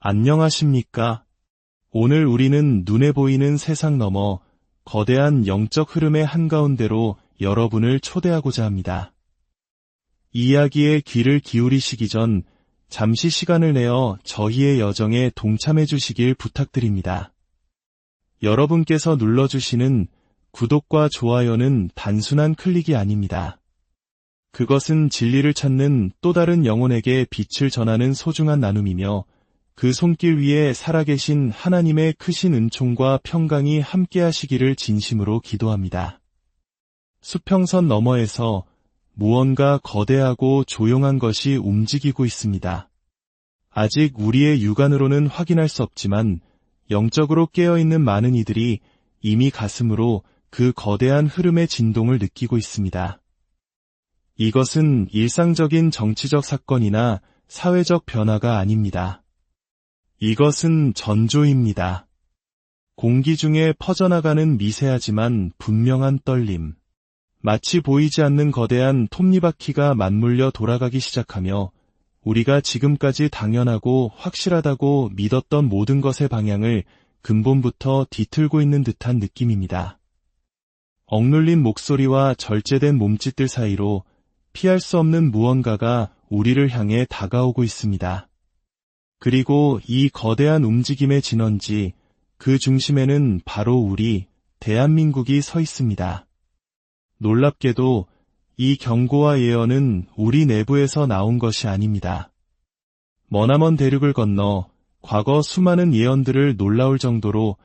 안녕하십니까? 오늘 우리는 눈에 보이는 세상 너머 거대한 영적 흐름의 한가운데로 여러분을 초대하고자 합니다. 이야기에 귀를 기울이시기 전 잠시 시간을 내어 저희의 여정에 동참해 주시길 부탁드립니다. 여러분께서 눌러주시는 구독과 좋아요는 단순한 클릭이 아닙니다. 그것은 진리를 찾는 또 다른 영혼에게 빛을 전하는 소중한 나눔이며 그 손길 위에 살아계신 하나님의 크신 은총과 평강이 함께하시기를 진심으로 기도합니다. 수평선 너머에서 무언가 거대하고 조용한 것이 움직이고 있습니다. 아직 우리의 육안으로는 확인할 수 없지만 영적으로 깨어있는 많은 이들이 이미 가슴으로 그 거대한 흐름의 진동을 느끼고 있습니다. 이것은 일상적인 정치적 사건이나 사회적 변화가 아닙니다. 이것은 전조입니다. 공기 중에 퍼져나가는 미세하지만 분명한 떨림. 마치 보이지 않는 거대한 톱니바퀴가 맞물려 돌아가기 시작하며 우리가 지금까지 당연하고 확실하다고 믿었던 모든 것의 방향을 근본부터 뒤틀고 있는 듯한 느낌입니다. 억눌린 목소리와 절제된 몸짓들 사이로 피할 수 없는 무언가가 우리를 향해 다가오고 있습니다. 그리고 이 거대한 움직임의 진원지, 그 중심에는 바로 우리, 대한민국이 서 있습니다. 놀랍게도 이 경고와 예언은 우리 내부에서 나온 것이 아닙니다. 머나먼 대륙을 건너 과거 수많은 예언들을 놀라울 정도로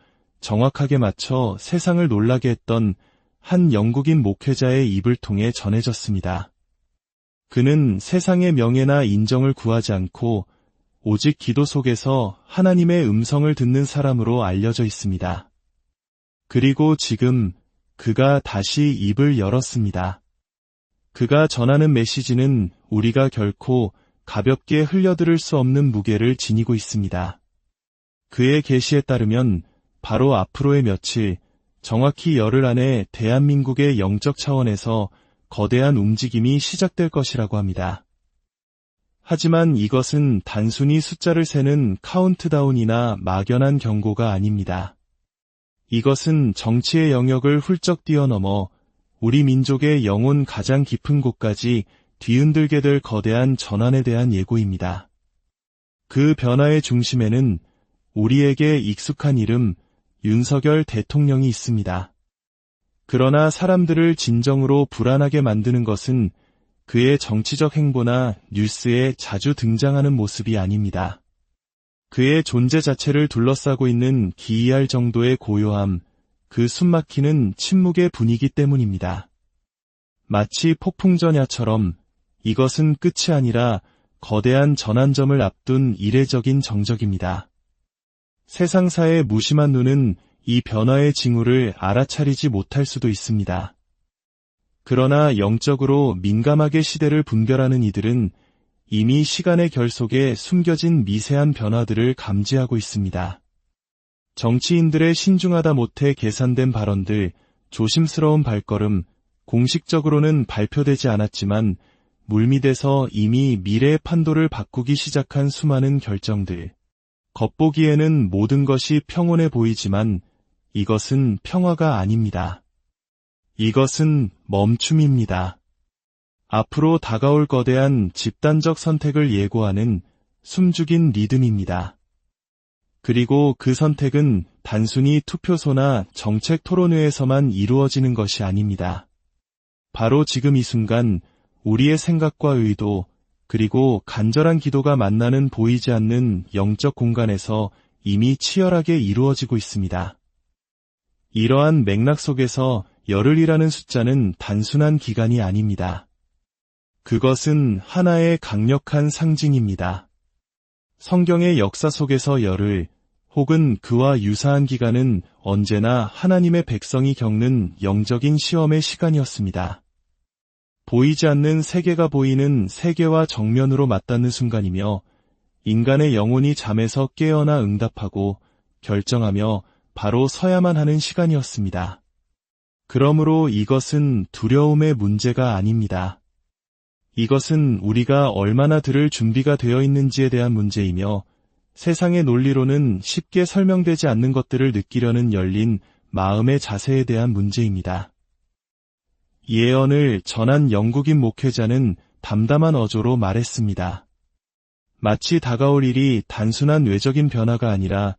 정확하게 맞춰 세상을 놀라게 했던 한 영국인 목회자의 입을 통해 전해졌습니다. 그는 세상의 명예나 인정을 구하지 않고 오직 기도 속에서 하나님의 음성을 듣는 사람으로 알려져 있습니다. 그리고 지금 그가 다시 입을 열었습니다. 그가 전하는 메시지는 우리가 결코 가볍게 흘려들을 수 없는 무게를 지니고 있습니다. 그의 계시에 따르면 바로 앞으로의 며칠, 정확히 열흘 안에 대한민국의 영적 차원에서 거대한 움직임이 시작될 것이라고 합니다. 하지만 이것은 단순히 숫자를 세는 카운트다운이나 막연한 경고가 아닙니다. 이것은 정치의 영역을 훌쩍 뛰어넘어 우리 민족의 영혼 가장 깊은 곳까지 뒤흔들게 될 거대한 전환에 대한 예고입니다. 그 변화의 중심에는 우리에게 익숙한 이름 윤석열 대통령이 있습니다. 그러나 사람들을 진정으로 불안하게 만드는 것은 그의 정치적 행보나 뉴스에 자주 등장하는 모습이 아닙니다. 그의 존재 자체를 둘러싸고 있는 기이할 정도의 고요함, 그 숨막히는 침묵의 분위기 때문입니다. 마치 폭풍전야처럼 이것은 끝이 아니라 거대한 전환점을 앞둔 이례적인 정적입니다. 세상사의 무심한 눈은 이 변화의 징후를 알아차리지 못할 수도 있습니다. 그러나 영적으로 민감하게 시대를 분별하는 이들은 이미 시간의 결속에 숨겨진 미세한 변화들을 감지하고 있습니다. 정치인들의 신중하다 못해 계산된 발언들, 조심스러운 발걸음, 공식적으로는 발표되지 않았지만 물밑에서 이미 미래의 판도를 바꾸기 시작한 수많은 결정들. 겉보기에는 모든 것이 평온해 보이지만 이것은 평화가 아닙니다. 이것은 멈춤입니다. 앞으로 다가올 거대한 집단적 선택을 예고하는 숨죽인 리듬입니다. 그리고 그 선택은 단순히 투표소나 정책 토론회에서만 이루어지는 것이 아닙니다. 바로 지금 이 순간 우리의 생각과 의도, 그리고 간절한 기도가 만나는 보이지 않는 영적 공간에서 이미 치열하게 이루어지고 있습니다. 이러한 맥락 속에서 열흘이라는 숫자는 단순한 기간이 아닙니다. 그것은 하나의 강력한 상징입니다. 성경의 역사 속에서 열흘, 혹은 그와 유사한 기간은 언제나 하나님의 백성이 겪는 영적인 시험의 시간이었습니다. 보이지 않는 세계가 보이는 세계와 정면으로 맞닿는 순간이며 인간의 영혼이 잠에서 깨어나 응답하고 결정하며 바로 서야만 하는 시간이었습니다. 그러므로 이것은 두려움의 문제가 아닙니다. 이것은 우리가 얼마나 들을 준비가 되어 있는지에 대한 문제이며 세상의 논리로는 쉽게 설명되지 않는 것들을 느끼려는 열린 마음의 자세에 대한 문제입니다. 예언을 전한 영국인 목회자는 담담한 어조로 말했습니다. 마치 다가올 일이 단순한 외적인 변화가 아니라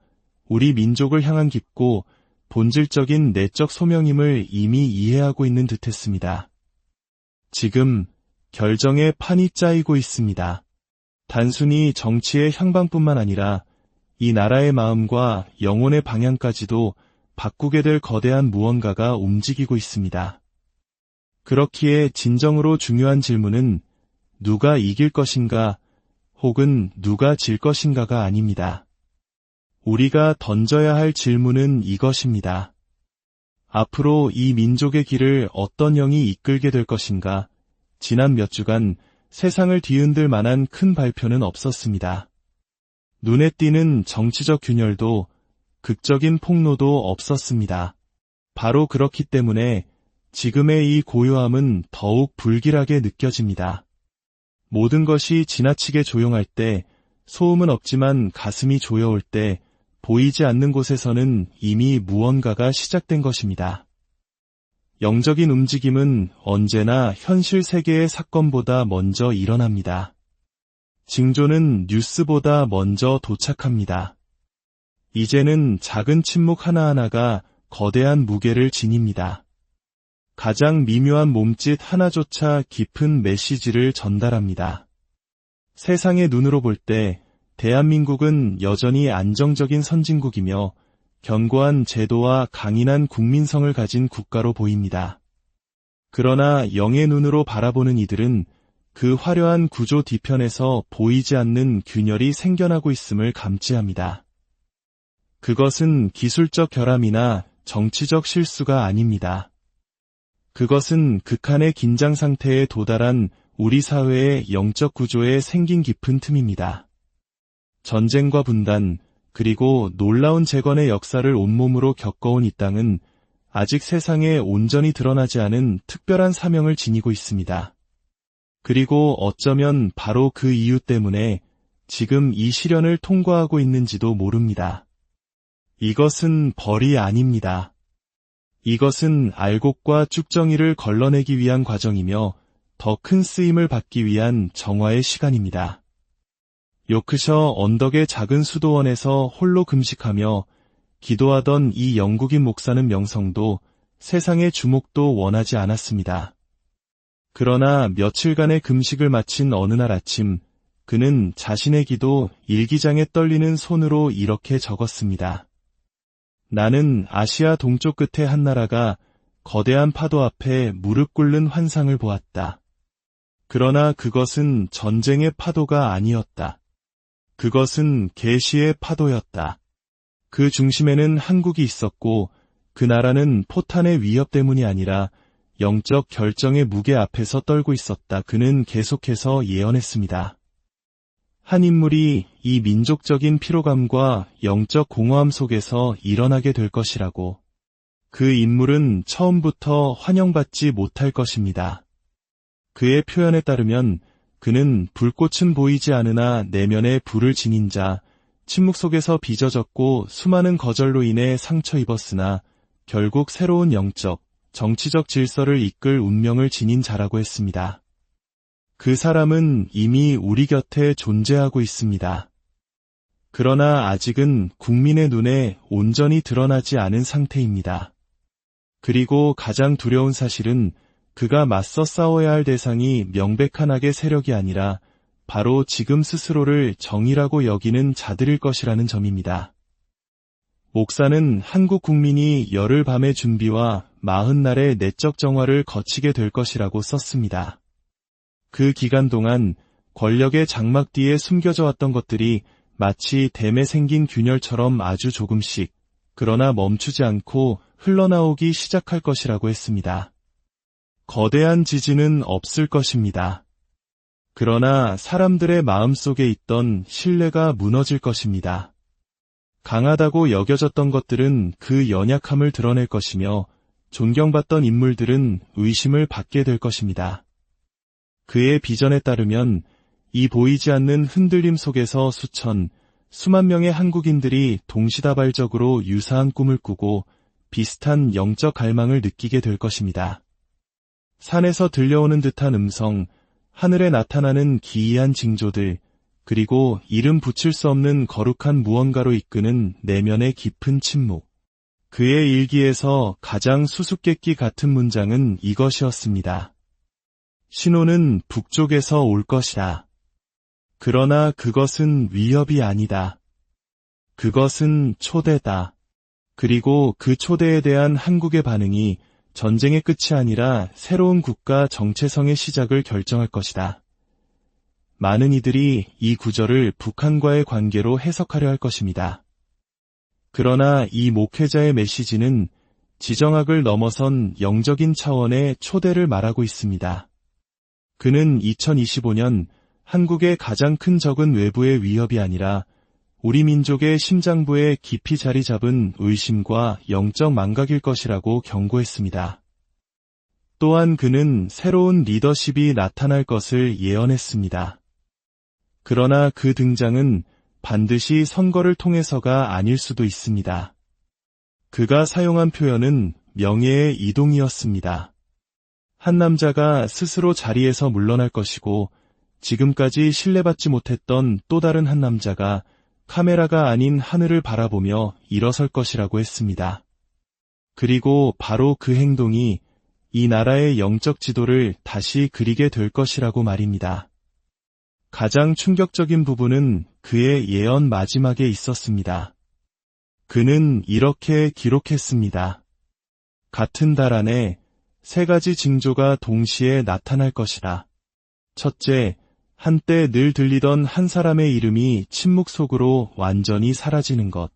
우리 민족을 향한 깊고 본질적인 내적 소명임을 이미 이해하고 있는 듯했습니다. 지금 결정의 판이 짜이고 있습니다. 단순히 정치의 향방뿐만 아니라 이 나라의 마음과 영혼의 방향까지도 바꾸게 될 거대한 무언가가 움직이고 있습니다. 그렇기에 진정으로 중요한 질문은 누가 이길 것인가 혹은 누가 질 것인가가 아닙니다. 우리가 던져야 할 질문은 이것입니다. 앞으로 이 민족의 길을 어떤 영이 이끌게 될 것인가? 지난 몇 주간 세상을 뒤흔들 만한 큰 발표는 없었습니다. 눈에 띄는 정치적 균열도 극적인 폭로도 없었습니다. 바로 그렇기 때문에 지금의 이 고요함은 더욱 불길하게 느껴집니다. 모든 것이 지나치게 조용할 때, 소음은 없지만 가슴이 조여올 때, 보이지 않는 곳에서는 이미 무언가가 시작된 것입니다. 영적인 움직임은 언제나 현실 세계의 사건보다 먼저 일어납니다. 징조는 뉴스보다 먼저 도착합니다. 이제는 작은 침묵 하나하나가 거대한 무게를 지닙니다. 가장 미묘한 몸짓 하나조차 깊은 메시지를 전달합니다. 세상의 눈으로 볼 때 대한민국은 여전히 안정적인 선진국이며 견고한 제도와 강인한 국민성을 가진 국가로 보입니다. 그러나 영의 눈으로 바라보는 이들은 그 화려한 구조 뒤편에서 보이지 않는 균열이 생겨나고 있음을 감지합니다. 그것은 기술적 결함이나 정치적 실수가 아닙니다. 그것은 극한의 긴장 상태에 도달한 우리 사회의 영적 구조에 생긴 깊은 틈입니다. 전쟁과 분단, 그리고 놀라운 재건의 역사를 온몸으로 겪어온 이 땅은 아직 세상에 온전히 드러나지 않은 특별한 사명을 지니고 있습니다. 그리고 어쩌면 바로 그 이유 때문에 지금 이 시련을 통과하고 있는지도 모릅니다. 이것은 벌이 아닙니다. 이것은 알곡과 쭉정이를 걸러내기 위한 과정이며 더 큰 쓰임을 받기 위한 정화의 시간입니다. 요크셔 언덕의 작은 수도원에서 홀로 금식하며 기도하던 이 영국인 목사는 명성도 세상의 주목도 원하지 않았습니다. 그러나 며칠간의 금식을 마친 어느 날 아침, 그는 자신의 기도 일기장에 떨리는 손으로 이렇게 적었습니다. 나는 아시아 동쪽 끝의 한 나라가 거대한 파도 앞에 무릎 꿇는 환상을 보았다. 그러나 그것은 전쟁의 파도가 아니었다. 그것은 계시의 파도였다. 그 중심에는 한국이 있었고 그 나라는 포탄의 위협 때문이 아니라 영적 결정의 무게 앞에서 떨고 있었다. 그는 계속해서 예언했습니다. 한 인물이 이 민족적인 피로감과 영적 공허함 속에서 일어나게 될 것이라고. 그 인물은 처음부터 환영받지 못할 것입니다. 그의 표현에 따르면 그는 불꽃은 보이지 않으나 내면에 불을 지닌 자, 침묵 속에서 빚어졌고 수많은 거절로 인해 상처 입었으나 결국 새로운 영적, 정치적 질서를 이끌 운명을 지닌 자라고 했습니다. 그 사람은 이미 우리 곁에 존재하고 있습니다. 그러나 아직은 국민의 눈에 온전히 드러나지 않은 상태입니다. 그리고 가장 두려운 사실은 그가 맞서 싸워야 할 대상이 명백한 악의 세력이 아니라 바로 지금 스스로를 정의라고 여기는 자들일 것이라는 점입니다. 목사는 한국 국민이 열흘 밤의 준비와 40날의 내적 정화를 거치게 될 것이라고 썼습니다. 그 기간 동안 권력의 장막 뒤에 숨겨져 왔던 것들이 마치 댐에 생긴 균열처럼 아주 조금씩, 그러나 멈추지 않고 흘러나오기 시작할 것이라고 했습니다. 거대한 지진은 없을 것입니다. 그러나 사람들의 마음속에 있던 신뢰가 무너질 것입니다. 강하다고 여겨졌던 것들은 그 연약함을 드러낼 것이며 존경받던 인물들은 의심을 받게 될 것입니다. 그의 비전에 따르면 이 보이지 않는 흔들림 속에서 수천, 수만 명의 한국인들이 동시다발적으로 유사한 꿈을 꾸고 비슷한 영적 갈망을 느끼게 될 것입니다. 산에서 들려오는 듯한 음성, 하늘에 나타나는 기이한 징조들, 그리고 이름 붙일 수 없는 거룩한 무언가로 이끄는 내면의 깊은 침묵. 그의 일기에서 가장 수수께끼 같은 문장은 이것이었습니다. 신호는 북쪽에서 올 것이다. 그러나 그것은 위협이 아니다. 그것은 초대다. 그리고 그 초대에 대한 한국의 반응이 전쟁의 끝이 아니라 새로운 국가 정체성의 시작을 결정할 것이다. 많은 이들이 이 구절을 북한과의 관계로 해석하려 할 것입니다. 그러나 이 목회자의 메시지는 지정학을 넘어선 영적인 차원의 초대를 말하고 있습니다. 그는 2025년 한국의 가장 큰 적은 외부의 위협이 아니라 우리 민족의 심장부에 깊이 자리 잡은 의심과 영적 망각일 것이라고 경고했습니다. 또한 그는 새로운 리더십이 나타날 것을 예언했습니다. 그러나 그 등장은 반드시 선거를 통해서가 아닐 수도 있습니다. 그가 사용한 표현은 명예의 이동이었습니다. 한 남자가 스스로 자리에서 물러날 것이고 지금까지 신뢰받지 못했던 또 다른 한 남자가 카메라가 아닌 하늘을 바라보며 일어설 것이라고 했습니다. 그리고 바로 그 행동이 이 나라의 영적 지도를 다시 그리게 될 것이라고 말입니다. 가장 충격적인 부분은 그의 예언 마지막에 있었습니다. 그는 이렇게 기록했습니다. 같은 달 안에 세 가지 징조가 동시에 나타날 것이다. 첫째, 한때 늘 들리던 한 사람의 이름이 침묵 속으로 완전히 사라지는 것.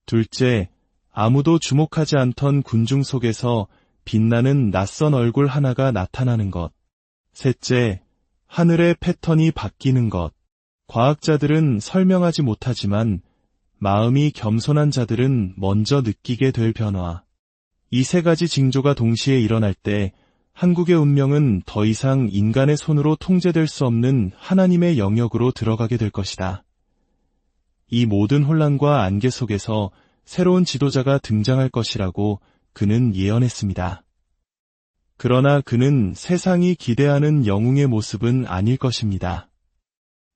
둘째, 아무도 주목하지 않던 군중 속에서 빛나는 낯선 얼굴 하나가 나타나는 것. 셋째, 하늘의 패턴이 바뀌는 것. 과학자들은 설명하지 못하지만 마음이 겸손한 자들은 먼저 느끼게 될 변화. 이 세 가지 징조가 동시에 일어날 때 한국의 운명은 더 이상 인간의 손으로 통제될 수 없는 하나님의 영역으로 들어가게 될 것이다. 이 모든 혼란과 안개 속에서 새로운 지도자가 등장할 것이라고 그는 예언했습니다. 그러나 그는 세상이 기대하는 영웅의 모습은 아닐 것입니다.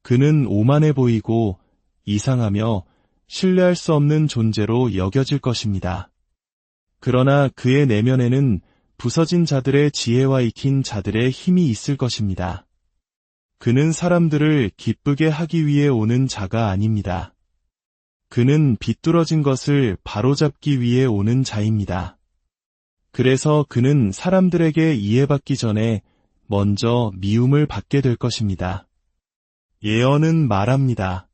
그는 오만해 보이고 이상하며 신뢰할 수 없는 존재로 여겨질 것입니다. 그러나 그의 내면에는 부서진 자들의 지혜와 익힌 자들의 힘이 있을 것입니다. 그는 사람들을 기쁘게 하기 위해 오는 자가 아닙니다. 그는 비뚤어진 것을 바로잡기 위해 오는 자입니다. 그래서 그는 사람들에게 이해받기 전에 먼저 미움을 받게 될 것입니다. 예언은 말합니다.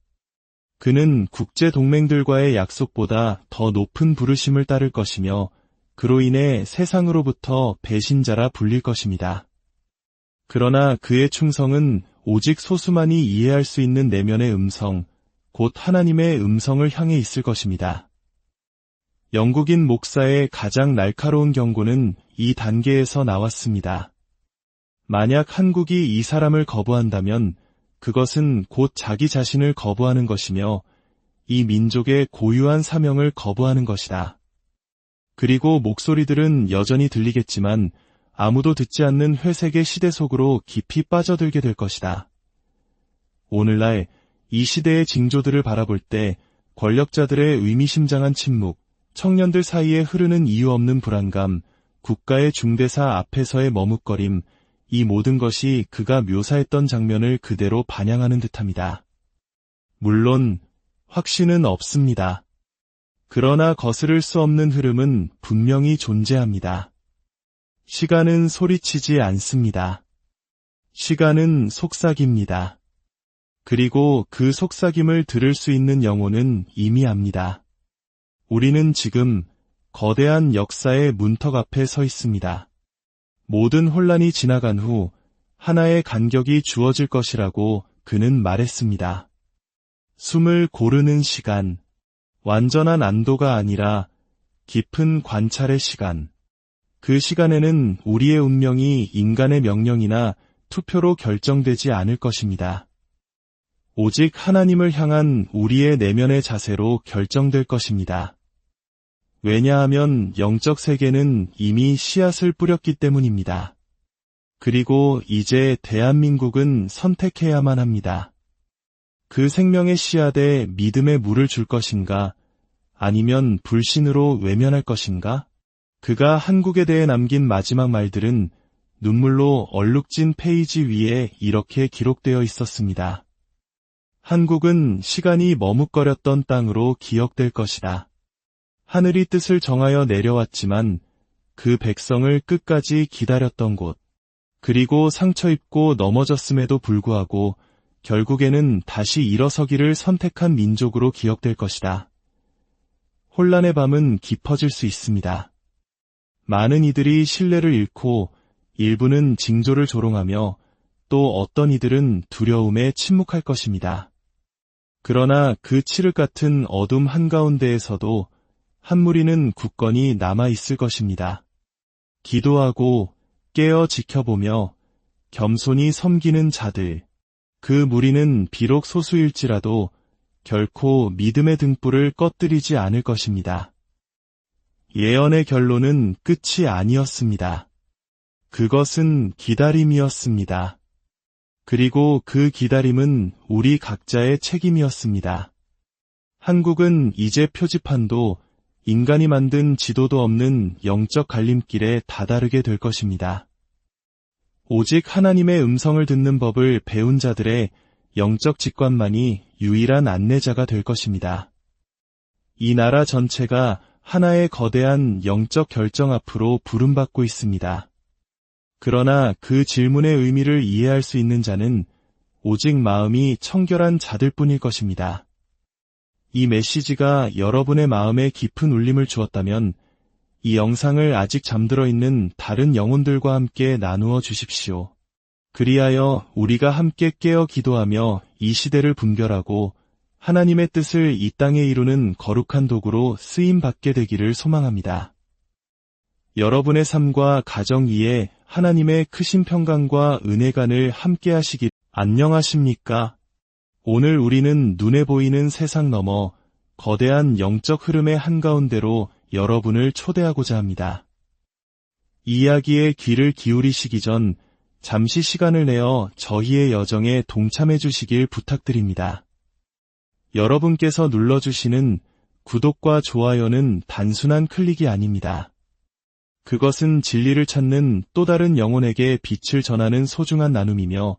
그는 국제 동맹들과의 약속보다 더 높은 부르심을 따를 것이며 그로 인해 세상으로부터 배신자라 불릴 것입니다. 그러나 그의 충성은 오직 소수만이 이해할 수 있는 내면의 음성, 곧 하나님의 음성을 향해 있을 것입니다. 영국인 목사의 가장 날카로운 경고는 이 단계에서 나왔습니다. 만약 한국이 이 사람을 거부한다면 그것은 곧 자기 자신을 거부하는 것이며 이 민족의 고유한 사명을 거부하는 것이다. 그리고 목소리들은 여전히 들리겠지만 아무도 듣지 않는 회색의 시대 속으로 깊이 빠져들게 될 것이다. 오늘날 이 시대의 징조들을 바라볼 때 권력자들의 의미심장한 침묵, 청년들 사이에 흐르는 이유 없는 불안감, 국가의 중대사 앞에서의 머뭇거림, 이 모든 것이 그가 묘사했던 장면을 그대로 반영하는 듯합니다. 물론 확신은 없습니다. 그러나 거스를 수 없는 흐름은 분명히 존재합니다. 시간은 소리치지 않습니다. 시간은 속삭입니다. 그리고 그 속삭임을 들을 수 있는 영혼은 이미 압니다. 우리는 지금 거대한 역사의 문턱 앞에 서 있습니다. 모든 혼란이 지나간 후 하나의 간격이 주어질 것이라고 그는 말했습니다. 숨을 고르는 시간, 완전한 안도가 아니라 깊은 관찰의 시간. 그 시간에는 우리의 운명이 인간의 명령이나 투표로 결정되지 않을 것입니다. 오직 하나님을 향한 우리의 내면의 자세로 결정될 것입니다. 왜냐하면 영적 세계는 이미 씨앗을 뿌렸기 때문입니다. 그리고 이제 대한민국은 선택해야만 합니다. 그 생명의 씨앗에 믿음의 물을 줄 것인가, 아니면 불신으로 외면할 것인가? 그가 한국에 대해 남긴 마지막 말들은 눈물로 얼룩진 페이지 위에 이렇게 기록되어 있었습니다. 한국은 시간이 머뭇거렸던 땅으로 기억될 것이다. 하늘이 뜻을 정하여 내려왔지만 그 백성을 끝까지 기다렸던 곳, 그리고 상처 입고 넘어졌음에도 불구하고 결국에는 다시 일어서기를 선택한 민족으로 기억될 것이다. 혼란의 밤은 깊어질 수 있습니다. 많은 이들이 신뢰를 잃고 일부는 징조를 조롱하며 또 어떤 이들은 두려움에 침묵할 것입니다. 그러나 그 칠흑 같은 어둠 한가운데에서도 한 무리는 굳건히 남아있을 것입니다. 기도하고 깨어 지켜보며 겸손히 섬기는 자들, 그 무리는 비록 소수일지라도 결코 믿음의 등불을 꺼뜨리지 않을 것입니다. 예언의 결론은 끝이 아니었습니다. 그것은 기다림이었습니다. 그리고 그 기다림은 우리 각자의 책임이었습니다. 한국은 이제 표지판도 인간이 만든 지도도 없는 영적 갈림길에 다다르게 될 것입니다. 오직 하나님의 음성을 듣는 법을 배운 자들의 영적 직관만이 유일한 안내자가 될 것입니다. 이 나라 전체가 하나의 거대한 영적 결정 앞으로 부름받고 있습니다. 그러나 그 질문의 의미를 이해할 수 있는 자는 오직 마음이 청결한 자들뿐일 것입니다. 이 메시지가 여러분의 마음에 깊은 울림을 주었다면 이 영상을 아직 잠들어 있는 다른 영혼들과 함께 나누어 주십시오. 그리하여 우리가 함께 깨어 기도하며 이 시대를 분별하고 하나님의 뜻을 이 땅에 이루는 거룩한 도구로 쓰임받게 되기를 소망합니다. 여러분의 삶과 가정 위에 하나님의 크신 평강과 은혜간을 함께 하시길. 안녕하십니까? 오늘 우리는 눈에 보이는 세상 너머 거대한 영적 흐름의 한가운데로 여러분을 초대하고자 합니다. 이야기에 귀를 기울이시기 전 잠시 시간을 내어 저희의 여정에 동참해 주시길 부탁드립니다. 여러분께서 눌러주시는 구독과 좋아요는 단순한 클릭이 아닙니다. 그것은 진리를 찾는 또 다른 영혼에게 빛을 전하는 소중한 나눔이며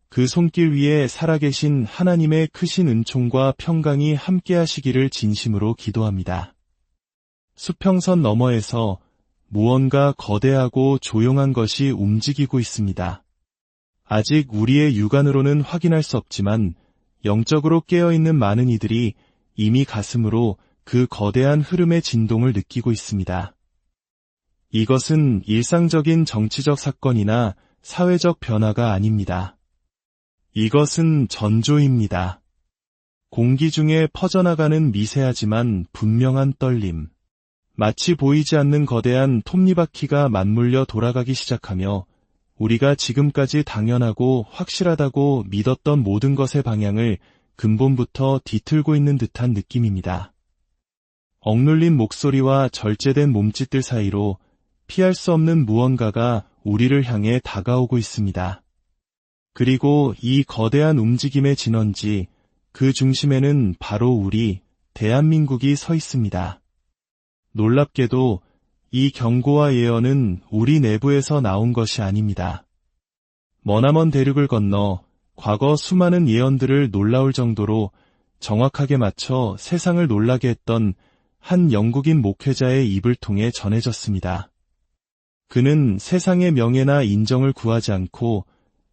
그 손길 위에 살아계신 하나님의 크신 은총과 평강이 함께하시기를 진심으로 기도합니다. 수평선 너머에서 무언가 거대하고 조용한 것이 움직이고 있습니다. 아직 우리의 육안으로는 확인할 수 없지만 영적으로 깨어있는 많은 이들이 이미 가슴으로 그 거대한 흐름의 진동을 느끼고 있습니다. 이것은 일상적인 정치적 사건이나 사회적 변화가 아닙니다. 이것은 전조입니다. 공기 중에 퍼져나가는 미세하지만 분명한 떨림. 마치 보이지 않는 거대한 톱니바퀴가 맞물려 돌아가기 시작하며 우리가 지금까지 당연하고 확실하다고 믿었던 모든 것의 방향을 근본부터 뒤틀고 있는 듯한 느낌입니다. 억눌린 목소리와 절제된 몸짓들 사이로 피할 수 없는 무언가가 우리를 향해 다가오고 있습니다. 그리고 이 거대한 움직임의 진원지, 그 중심에는 바로 우리, 대한민국이 서 있습니다. 놀랍게도 이 경고와 예언은 우리 내부에서 나온 것이 아닙니다. 머나먼 대륙을 건너 과거 수많은 예언들을 놀라울 정도로 정확하게 맞춰 세상을 놀라게 했던 한 영국인 목회자의 입을 통해 전해졌습니다. 그는 세상의 명예나 인정을 구하지 않고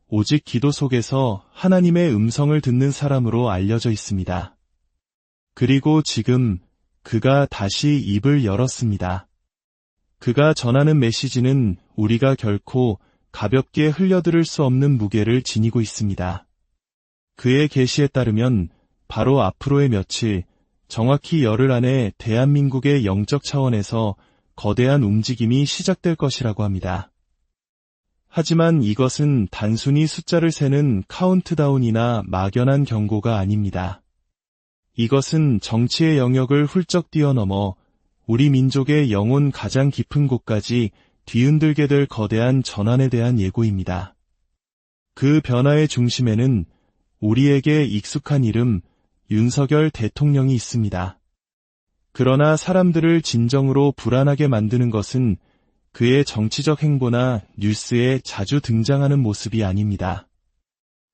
오직 기도 속에서 하나님의 음성을 듣는 사람으로 알려져 있습니다. 그리고 지금 그가 다시 입을 열었습니다. 그가 전하는 메시지는 우리가 결코 가볍게 흘려들을 수 없는 무게를 지니고 있습니다. 그의 계시에 따르면 바로 앞으로의 며칠, 정확히 열흘 안에 대한민국의 영적 차원에서 거대한 움직임이 시작될 것이라고 합니다. 하지만 이것은 단순히 숫자를 세는 카운트다운이나 막연한 경고가 아닙니다. 이것은 정치의 영역을 훌쩍 뛰어넘어 우리 민족의 영혼 가장 깊은 곳까지 뒤흔들게 될 거대한 전환에 대한 예고입니다. 그 변화의 중심에는 우리에게 익숙한 이름 윤석열 대통령이 있습니다. 그러나 사람들을 진정으로 불안하게 만드는 것은 그의 정치적 행보나 뉴스에 자주 등장하는 모습이 아닙니다.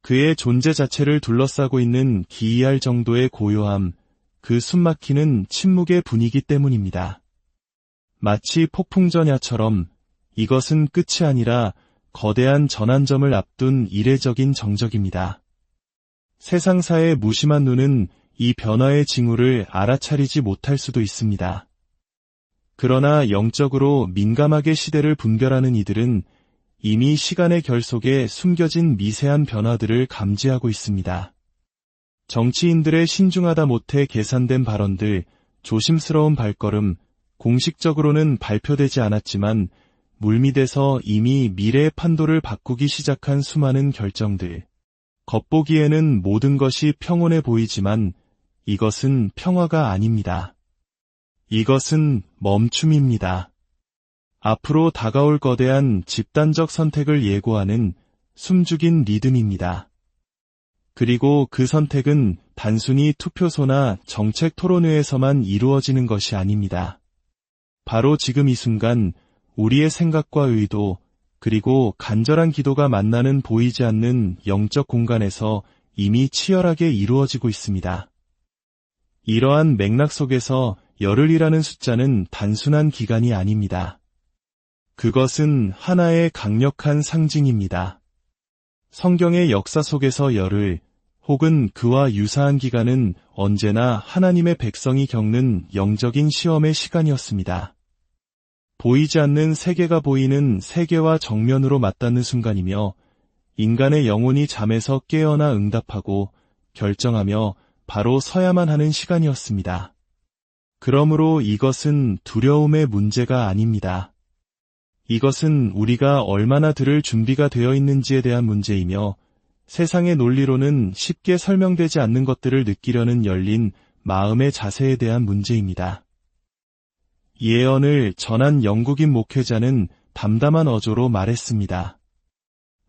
그의 존재 자체를 둘러싸고 있는 기이할 정도의 고요함, 그 숨막히는 침묵의 분위기 때문입니다. 마치 폭풍전야처럼 이것은 끝이 아니라 거대한 전환점을 앞둔 이례적인 정적입니다. 세상사의 무심한 눈은 이 변화의 징후를 알아차리지 못할 수도 있습니다. 그러나 영적으로 민감하게 시대를 분별하는 이들은 이미 시간의 결속에 숨겨진 미세한 변화들을 감지하고 있습니다. 정치인들의 신중하다 못해 계산된 발언들, 조심스러운 발걸음, 공식적으로는 발표되지 않았지만 물밑에서 이미 미래의 판도를 바꾸기 시작한 수많은 결정들. 겉보기에는 모든 것이 평온해 보이지만 이것은 평화가 아닙니다. 이것은 멈춤입니다. 앞으로 다가올 거대한 집단적 선택을 예고하는 숨죽인 리듬입니다. 그리고 그 선택은 단순히 투표소나 정책 토론회에서만 이루어지는 것이 아닙니다. 바로 지금 이 순간 우리의 생각과 의도, 그리고 간절한 기도가 만나는 보이지 않는 영적 공간에서 이미 치열하게 이루어지고 있습니다. 이러한 맥락 속에서 열흘이라는 숫자는 단순한 기간이 아닙니다. 그것은 하나의 강력한 상징입니다. 성경의 역사 속에서 열흘, 혹은 그와 유사한 기간은 언제나 하나님의 백성이 겪는 영적인 시험의 시간이었습니다. 보이지 않는 세계가 보이는 세계와 정면으로 맞닿는 순간이며 인간의 영혼이 잠에서 깨어나 응답하고 결정하며 바로 서야만 하는 시간이었습니다. 그러므로 이것은 두려움의 문제가 아닙니다. 이것은 우리가 얼마나 들을 준비가 되어 있는지에 대한 문제이며 세상의 논리로는 쉽게 설명되지 않는 것들을 느끼려는 열린 마음의 자세에 대한 문제입니다. 예언을 전한 영국인 목회자는 담담한 어조로 말했습니다.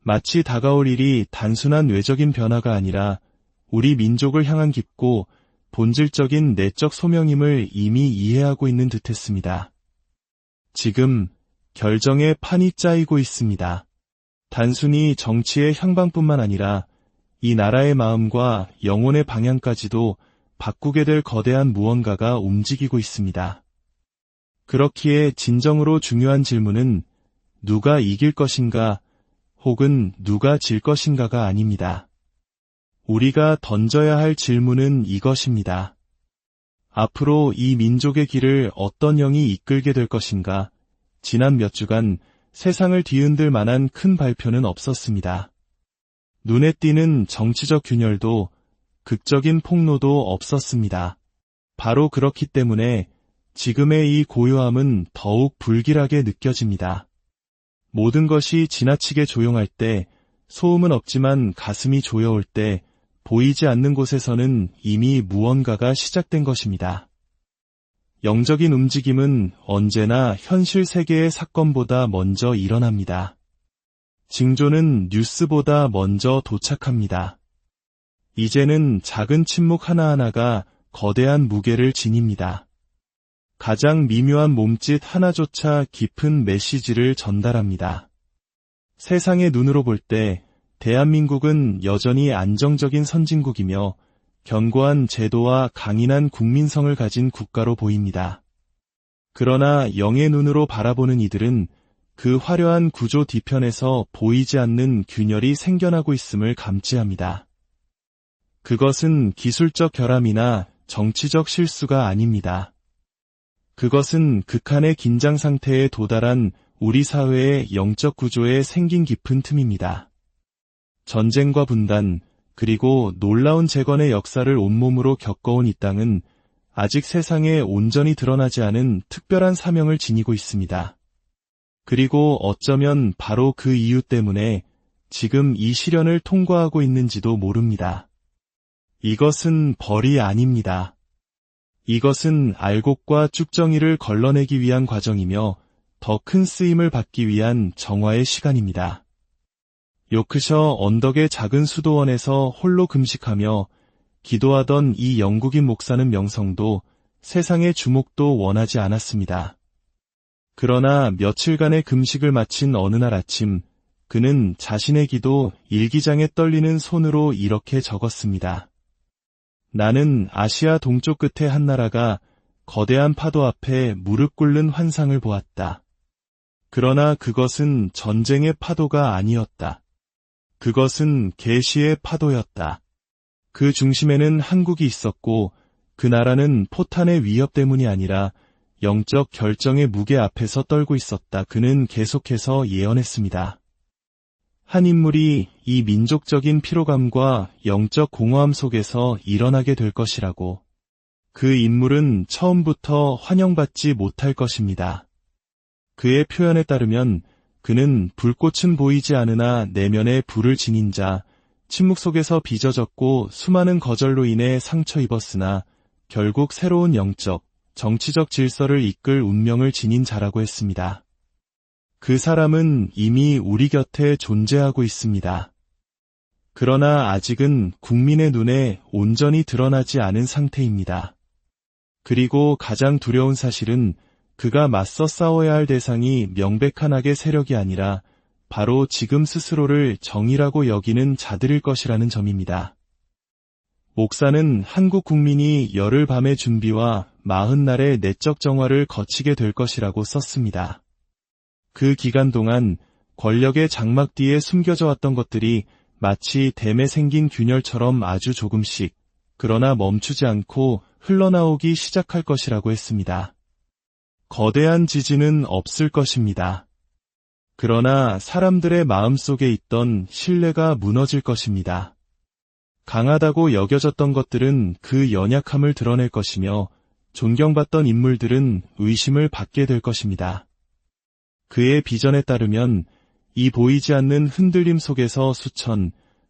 마치 다가올 일이 단순한 외적인 변화가 아니라 우리 민족을 향한 깊고 본질적인 내적 소명임을 이미 이해하고 있는 듯했습니다. 지금 결정의 판이 짜이고 있습니다. 단순히 정치의 향방뿐만 아니라 이 나라의 마음과 영혼의 방향까지도 바꾸게 될 거대한 무언가가 움직이고 있습니다. 그렇기에 진정으로 중요한 질문은 누가 이길 것인가 혹은 누가 질 것인가가 아닙니다. 우리가 던져야 할 질문은 이것입니다. 앞으로 이 민족의 길을 어떤 영이 이끌게 될 것인가? 지난 몇 주간 세상을 뒤흔들 만한 큰 발표는 없었습니다. 눈에 띄는 정치적 균열도 극적인 폭로도 없었습니다. 바로 그렇기 때문에 지금의 이 고요함은 더욱 불길하게 느껴집니다. 모든 것이 지나치게 조용할 때, 소음은 없지만 가슴이 조여올 때, 보이지 않는 곳에서는 이미 무언가가 시작된 것입니다. 영적인 움직임은 언제나 현실 세계의 사건보다 먼저 일어납니다. 징조는 뉴스보다 먼저 도착합니다. 이제는 작은 침묵 하나하나가 거대한 무게를 지닙니다. 가장 미묘한 몸짓 하나조차 깊은 메시지를 전달합니다. 세상의 눈으로 볼 때 대한민국은 여전히 안정적인 선진국이며 견고한 제도와 강인한 국민성을 가진 국가로 보입니다. 그러나 영의 눈으로 바라보는 이들은 그 화려한 구조 뒤편에서 보이지 않는 균열이 생겨나고 있음을 감지합니다. 그것은 기술적 결함이나 정치적 실수가 아닙니다. 그것은 극한의 긴장 상태에 도달한 우리 사회의 영적 구조에 생긴 깊은 틈입니다. 전쟁과 분단, 그리고 놀라운 재건의 역사를 온몸으로 겪어온 이 땅은 아직 세상에 온전히 드러나지 않은 특별한 사명을 지니고 있습니다. 그리고 어쩌면 바로 그 이유 때문에 지금 이 시련을 통과하고 있는지도 모릅니다. 이것은 벌이 아닙니다. 이것은 알곡과 쭉정이를 걸러내기 위한 과정이며 더 큰 쓰임을 받기 위한 정화의 시간입니다. 요크셔 언덕의 작은 수도원에서 홀로 금식하며 기도하던 이 영국인 목사는 명성도 세상의 주목도 원하지 않았습니다. 그러나 며칠간의 금식을 마친 어느 날 아침, 그는 자신의 기도 일기장에 떨리는 손으로 이렇게 적었습니다. 나는 아시아 동쪽 끝의 한 나라가 거대한 파도 앞에 무릎 꿇는 환상을 보았다. 그러나 그것은 전쟁의 파도가 아니었다. 그것은 계시의 파도였다. 그 중심에는 한국이 있었고 그 나라는 포탄의 위협 때문이 아니라 영적 결정의 무게 앞에서 떨고 있었다. 그는 계속해서 예언했습니다. 한 인물이 이 민족적인 피로감과 영적 공허함 속에서 일어나게 될 것이라고. 그 인물은 처음부터 환영받지 못할 것입니다. 그의 표현에 따르면 그는 불꽃은 보이지 않으나 내면에 불을 지닌 자, 침묵 속에서 빚어졌고 수많은 거절로 인해 상처 입었으나 결국 새로운 영적, 정치적 질서를 이끌 운명을 지닌 자라고 했습니다. 그 사람은 이미 우리 곁에 존재하고 있습니다. 그러나 아직은 국민의 눈에 온전히 드러나지 않은 상태입니다. 그리고 가장 두려운 사실은 그가 맞서 싸워야 할 대상이 명백한 악의 세력이 아니라 바로 지금 스스로를 정의라고 여기는 자들일 것이라는 점입니다. 목사는 한국 국민이 열흘 밤의 준비와 40날의 내적 정화를 거치게 될 것이라고 썼습니다. 그 기간 동안 권력의 장막 뒤에 숨겨져 왔던 것들이 마치 댐에 생긴 균열처럼 아주 조금씩, 그러나 멈추지 않고 흘러나오기 시작할 것이라고 했습니다. 거대한 지진은 없을 것입니다. 그러나 사람들의 마음속에 있던 신뢰가 무너질 것입니다. 강하다고 여겨졌던 것들은 그 연약함을 드러낼 것이며 존경받던 인물들은 의심을 받게 될 것입니다. 그의 비전에 따르면 이 보이지 않는 흔들림 속에서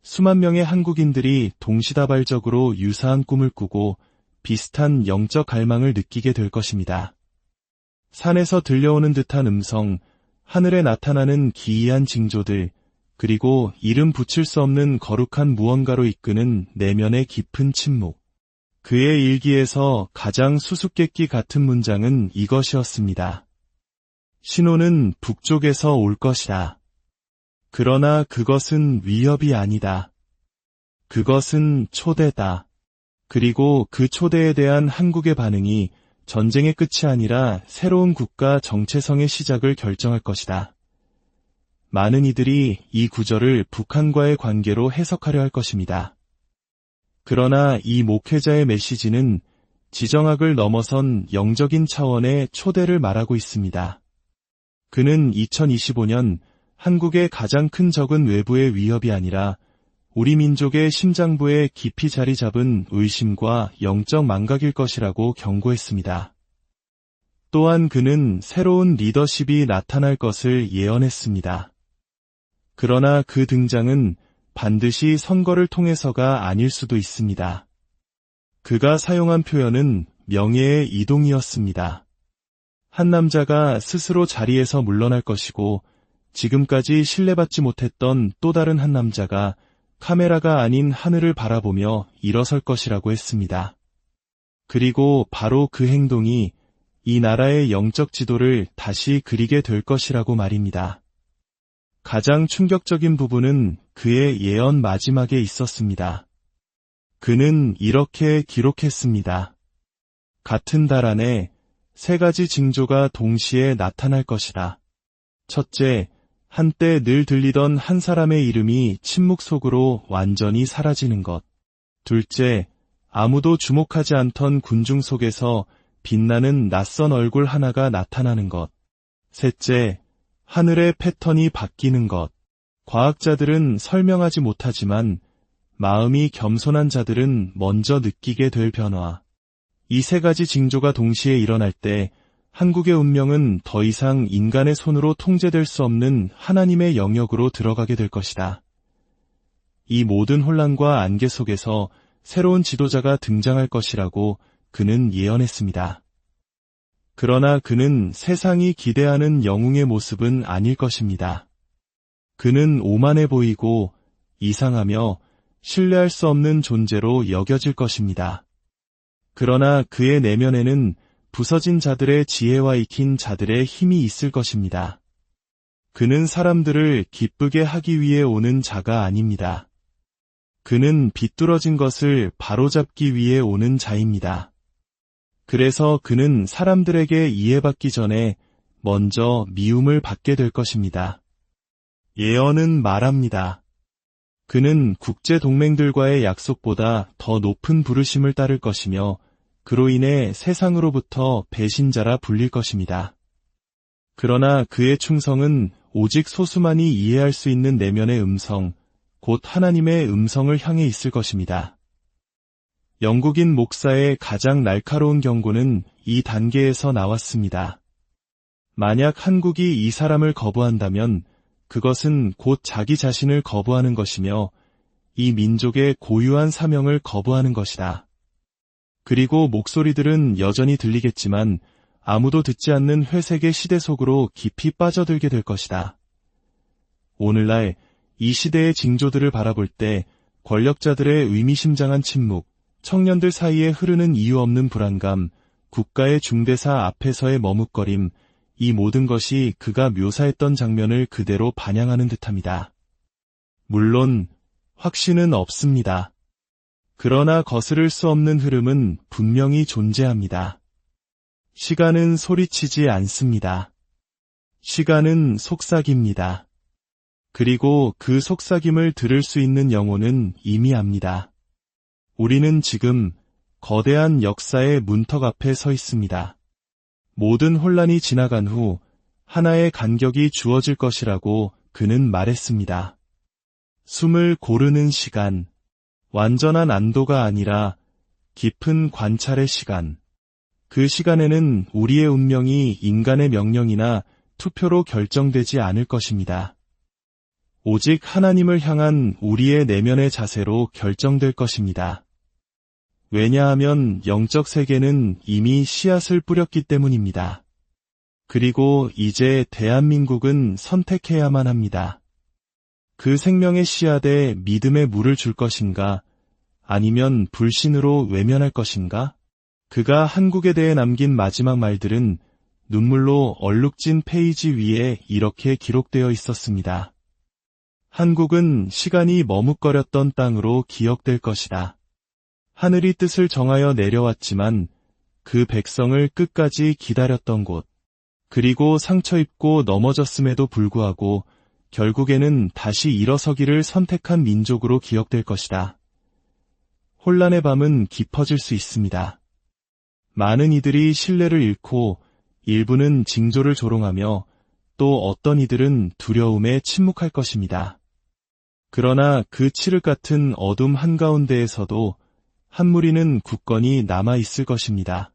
수만 명의 한국인들이 동시다발적으로 유사한 꿈을 꾸고 비슷한 영적 갈망을 느끼게 될 것입니다. 산에서 들려오는 듯한 음성, 하늘에 나타나는 기이한 징조들, 그리고 이름 붙일 수 없는 거룩한 무언가로 이끄는 내면의 깊은 침묵. 그의 일기에서 가장 수수께끼 같은 문장은 이것이었습니다. 신호는 북쪽에서 올 것이다. 그러나 그것은 위협이 아니다. 그것은 초대다. 그리고 그 초대에 대한 한국의 반응이 전쟁의 끝이 아니라 새로운 국가 정체성의 시작을 결정할 것이다. 많은 이들이 이 구절을 북한과의 관계로 해석하려 할 것입니다. 그러나 이 목회자의 메시지는 지정학을 넘어선 영적인 차원의 초대를 말하고 있습니다. 그는 2025년 한국의 가장 큰 적은 외부의 위협이 아니라 우리 민족의 심장부에 깊이 자리 잡은 의심과 영적 망각일 것이라고 경고했습니다. 또한 그는 새로운 리더십이 나타날 것을 예언했습니다. 그러나 그 등장은 반드시 선거를 통해서가 아닐 수도 있습니다. 그가 사용한 표현은 명예의 이동이었습니다. 한 남자가 스스로 자리에서 물러날 것이고 지금까지 신뢰받지 못했던 또 다른 한 남자가 카메라가 아닌 하늘을 바라보며 일어설 것이라고 했습니다. 그리고 바로 그 행동이 이 나라의 영적 지도를 다시 그리게 될 것이라고 말입니다. 가장 충격적인 부분은 그의 예언 마지막에 있었습니다. 그는 이렇게 기록했습니다. 같은 달 안에 3가지 징조가 동시에 나타날 것이다. 첫째, 한때 늘 들리던 한 사람의 이름이 침묵 속으로 완전히 사라지는 것. 둘째, 아무도 주목하지 않던 군중 속에서 빛나는 낯선 얼굴 하나가 나타나는 것. 셋째, 하늘의 패턴이 바뀌는 것. 과학자들은 설명하지 못하지만 마음이 겸손한 자들은 먼저 느끼게 될 변화. 이 3가지 징조가 동시에 일어날 때 한국의 운명은 더 이상 인간의 손으로 통제될 수 없는 하나님의 영역으로 들어가게 될 것이다. 이 모든 혼란과 안개 속에서 새로운 지도자가 등장할 것이라고 그는 예언했습니다. 그러나 그는 세상이 기대하는 영웅의 모습은 아닐 것입니다. 그는 오만해 보이고 이상하며 신뢰할 수 없는 존재로 여겨질 것입니다. 그러나 그의 내면에는 부서진 자들의 지혜와 익힌 자들의 힘이 있을 것입니다. 그는 사람들을 기쁘게 하기 위해 오는 자가 아닙니다. 그는 비뚤어진 것을 바로잡기 위해 오는 자입니다. 그래서 그는 사람들에게 이해받기 전에 먼저 미움을 받게 될 것입니다. 예언은 말합니다. 그는 국제 동맹들과의 약속보다 더 높은 부르심을 따를 것이며 그로 인해 세상으로부터 배신자라 불릴 것입니다. 그러나 그의 충성은 오직 소수만이 이해할 수 있는 내면의 음성, 곧 하나님의 음성을 향해 있을 것입니다. 영국인 목사의 가장 날카로운 경고는 이 단계에서 나왔습니다. 만약 한국이 이 사람을 거부한다면 그것은 곧 자기 자신을 거부하는 것이며 이 민족의 고유한 사명을 거부하는 것이다. 그리고 목소리들은 여전히 들리겠지만 아무도 듣지 않는 회색의 시대 속으로 깊이 빠져들게 될 것이다. 오늘날 이 시대의 징조들을 바라볼 때 권력자들의 의미심장한 침묵, 청년들 사이에 흐르는 이유 없는 불안감, 국가의 중대사 앞에서의 머뭇거림, 이 모든 것이 그가 묘사했던 장면을 그대로 반영하는 듯합니다. 물론 확신은 없습니다. 그러나 거스를 수 없는 흐름은 분명히 존재합니다. 시간은 소리치지 않습니다. 시간은 속삭입니다. 그리고 그 속삭임을 들을 수 있는 영혼은 이미 압니다. 우리는 지금 거대한 역사의 문턱 앞에 서 있습니다. 모든 혼란이 지나간 후 하나의 간격이 주어질 것이라고 그는 말했습니다. 숨을 고르는 시간, 완전한 안도가 아니라 깊은 관찰의 시간. 그 시간에는 우리의 운명이 인간의 명령이나 투표로 결정되지 않을 것입니다. 오직 하나님을 향한 우리의 내면의 자세로 결정될 것입니다. 왜냐하면 영적 세계는 이미 씨앗을 뿌렸기 때문입니다. 그리고 이제 대한민국은 선택해야만 합니다. 그 생명의 씨앗에 믿음의 물을 줄 것인가, 아니면 불신으로 외면할 것인가? 그가 한국에 대해 남긴 마지막 말들은 눈물로 얼룩진 페이지 위에 이렇게 기록되어 있었습니다. 한국은 시간이 머뭇거렸던 땅으로 기억될 것이다. 하늘이 뜻을 정하여 내려왔지만 그 백성을 끝까지 기다렸던 곳, 그리고 상처 입고 넘어졌음에도 불구하고 결국에는 다시 일어서기를 선택한 민족으로 기억될 것이다. 혼란의 밤은 깊어질 수 있습니다. 많은 이들이 신뢰를 잃고 일부는 징조를 조롱하며 또 어떤 이들은 두려움에 침묵할 것입니다. 그러나 그 칠흑 같은 어둠 한가운데에서도 한 무리는 굳건히 남아있을 것입니다.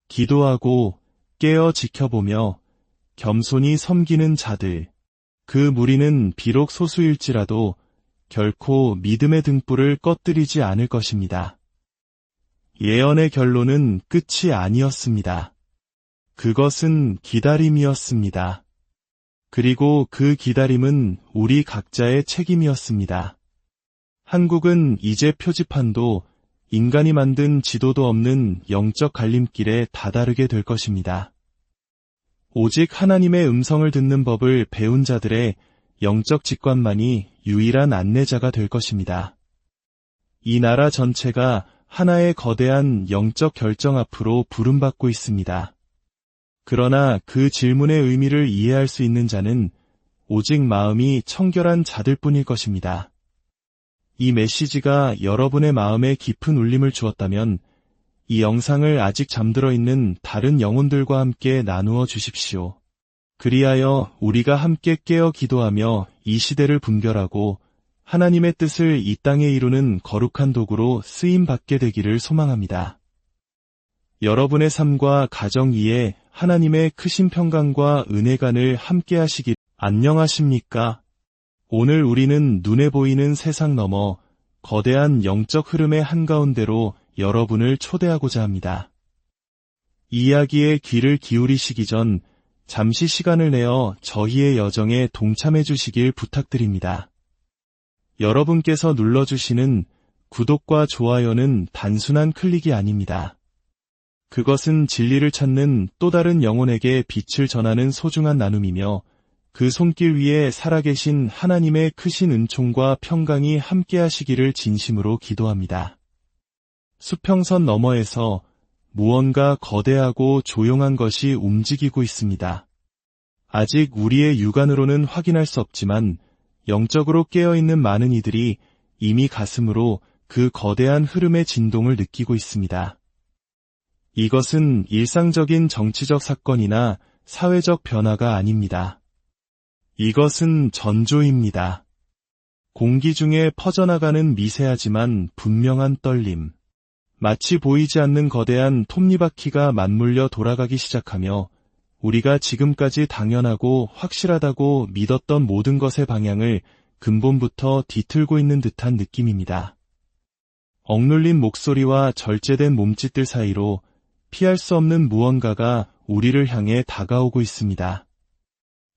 기도하고 깨어 지켜보며 겸손히 섬기는 자들, 그 무리는 비록 소수일지라도 결코 믿음의 등불을 꺼뜨리지 않을 것입니다. 예언의 결론은 끝이 아니었습니다. 그것은 기다림이었습니다. 그리고 그 기다림은 우리 각자의 책임이었습니다. 한국은 이제 표지판도 인간이 만든 지도도 없는 영적 갈림길에 다다르게 될 것입니다. 오직 하나님의 음성을 듣는 법을 배운 자들의 영적 직관만이 유일한 안내자가 될 것입니다. 이 나라 전체가 하나의 거대한 영적 결정 앞으로 부름받고 있습니다. 그러나 그 질문의 의미를 이해할 수 있는 자는 오직 마음이 청결한 자들 뿐일 것입니다. 이 메시지가 여러분의 마음에 깊은 울림을 주었다면 이 영상을 아직 잠들어 있는 다른 영혼들과 함께 나누어 주십시오. 그리하여 우리가 함께 깨어 기도하며 이 시대를 분별하고 하나님의 뜻을 이 땅에 이루는 거룩한 도구로 쓰임받게 되기를 소망합니다. 여러분의 삶과 가정 위에 하나님의 크신 평강과 은혜관을 함께 하시길. 안녕하십니까? 오늘 우리는 눈에 보이는 세상 너머 거대한 영적 흐름의 한가운데로 여러분을 초대하고자 합니다. 이 이야기에 귀를 기울이시기 전 잠시 시간을 내어 저희의 여정에 동참해 주시길 부탁드립니다. 여러분께서 눌러주시는 구독과 좋아요는 단순한 클릭이 아닙니다. 그것은 진리를 찾는 또 다른 영혼에게 빛을 전하는 소중한 나눔이며 그 손길 위에 살아계신 하나님의 크신 은총과 평강이 함께하시기를 진심으로 기도합니다. 수평선 너머에서 무언가 거대하고 조용한 것이 움직이고 있습니다. 아직 우리의 육안으로는 확인할 수 없지만 영적으로 깨어있는 많은 이들이 이미 가슴으로 그 거대한 흐름의 진동을 느끼고 있습니다. 이것은 일상적인 정치적 사건이나 사회적 변화가 아닙니다. 이것은 전조입니다. 공기 중에 퍼져나가는 미세하지만 분명한 떨림. 마치 보이지 않는 거대한 톱니바퀴가 맞물려 돌아가기 시작하며 우리가 지금까지 당연하고 확실하다고 믿었던 모든 것의 방향을 근본부터 뒤틀고 있는 듯한 느낌입니다. 억눌린 목소리와 절제된 몸짓들 사이로 피할 수 없는 무언가가 우리를 향해 다가오고 있습니다.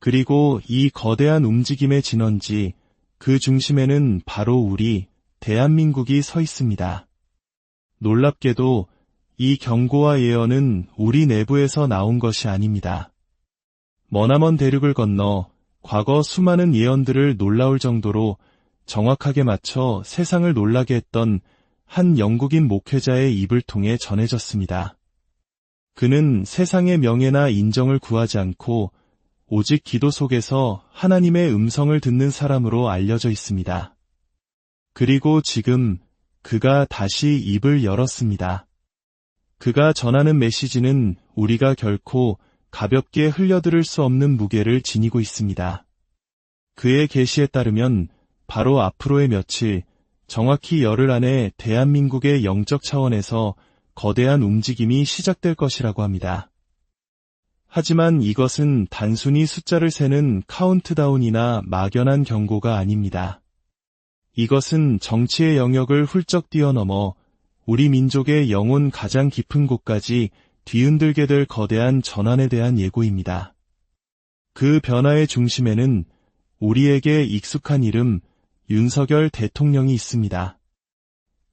그리고 이 거대한 움직임의 진원지, 그 중심에는 바로 우리, 대한민국이 서 있습니다. 놀랍게도 이 경고와 예언은 우리 내부에서 나온 것이 아닙니다. 머나먼 대륙을 건너 과거 수많은 예언들을 놀라울 정도로 정확하게 맞춰 세상을 놀라게 했던 한 영국인 목회자의 입을 통해 전해졌습니다. 그는 세상의 명예나 인정을 구하지 않고 오직 기도 속에서 하나님의 음성을 듣는 사람으로 알려져 있습니다. 그리고 지금 그가 다시 입을 열었습니다. 그가 전하는 메시지는 우리가 결코 가볍게 흘려들을 수 없는 무게를 지니고 있습니다. 그의 계시에 따르면 바로 앞으로의 며칠, 정확히 열흘 안에 대한민국의 영적 차원에서 거대한 움직임이 시작될 것이라고 합니다. 하지만 이것은 단순히 숫자를 세는 카운트다운이나 막연한 경고가 아닙니다. 이것은 정치의 영역을 훌쩍 뛰어넘어 우리 민족의 영혼 가장 깊은 곳까지 뒤흔들게 될 거대한 전환에 대한 예고입니다. 그 변화의 중심에는 우리에게 익숙한 이름 윤석열 대통령이 있습니다.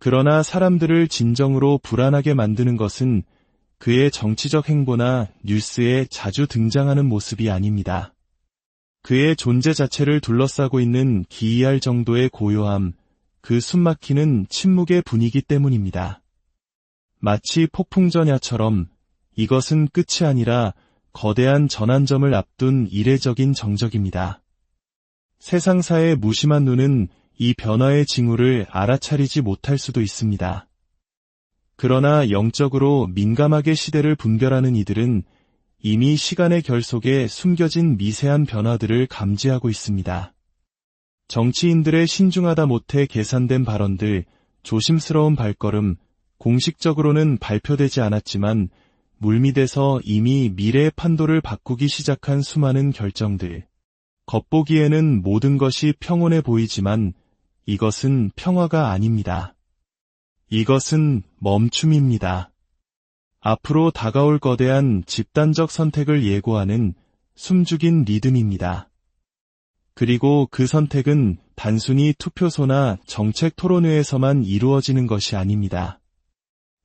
그러나 사람들을 진정으로 불안하게 만드는 것은 그의 정치적 행보나 뉴스에 자주 등장하는 모습이 아닙니다. 그의 존재 자체를 둘러싸고 있는 기이할 정도의 고요함, 그 숨막히는 침묵의 분위기 때문입니다. 마치 폭풍전야처럼 이것은 끝이 아니라 거대한 전환점을 앞둔 이례적인 정적입니다. 세상사의 무심한 눈은 이 변화의 징후를 알아차리지 못할 수도 있습니다. 그러나 영적으로 민감하게 시대를 분별하는 이들은 이미 시간의 결속에 숨겨진 미세한 변화들을 감지하고 있습니다. 정치인들의 신중하다 못해 계산된 발언들, 조심스러운 발걸음, 공식적으로는 발표되지 않았지만 물밑에서 이미 미래의 판도를 바꾸기 시작한 수많은 결정들. 겉보기에는 모든 것이 평온해 보이지만 이것은 평화가 아닙니다. 이것은 멈춤입니다. 앞으로 다가올 거대한 집단적 선택을 예고하는 숨죽인 리듬입니다. 그리고 그 선택은 단순히 투표소나 정책 토론회에서만 이루어지는 것이 아닙니다.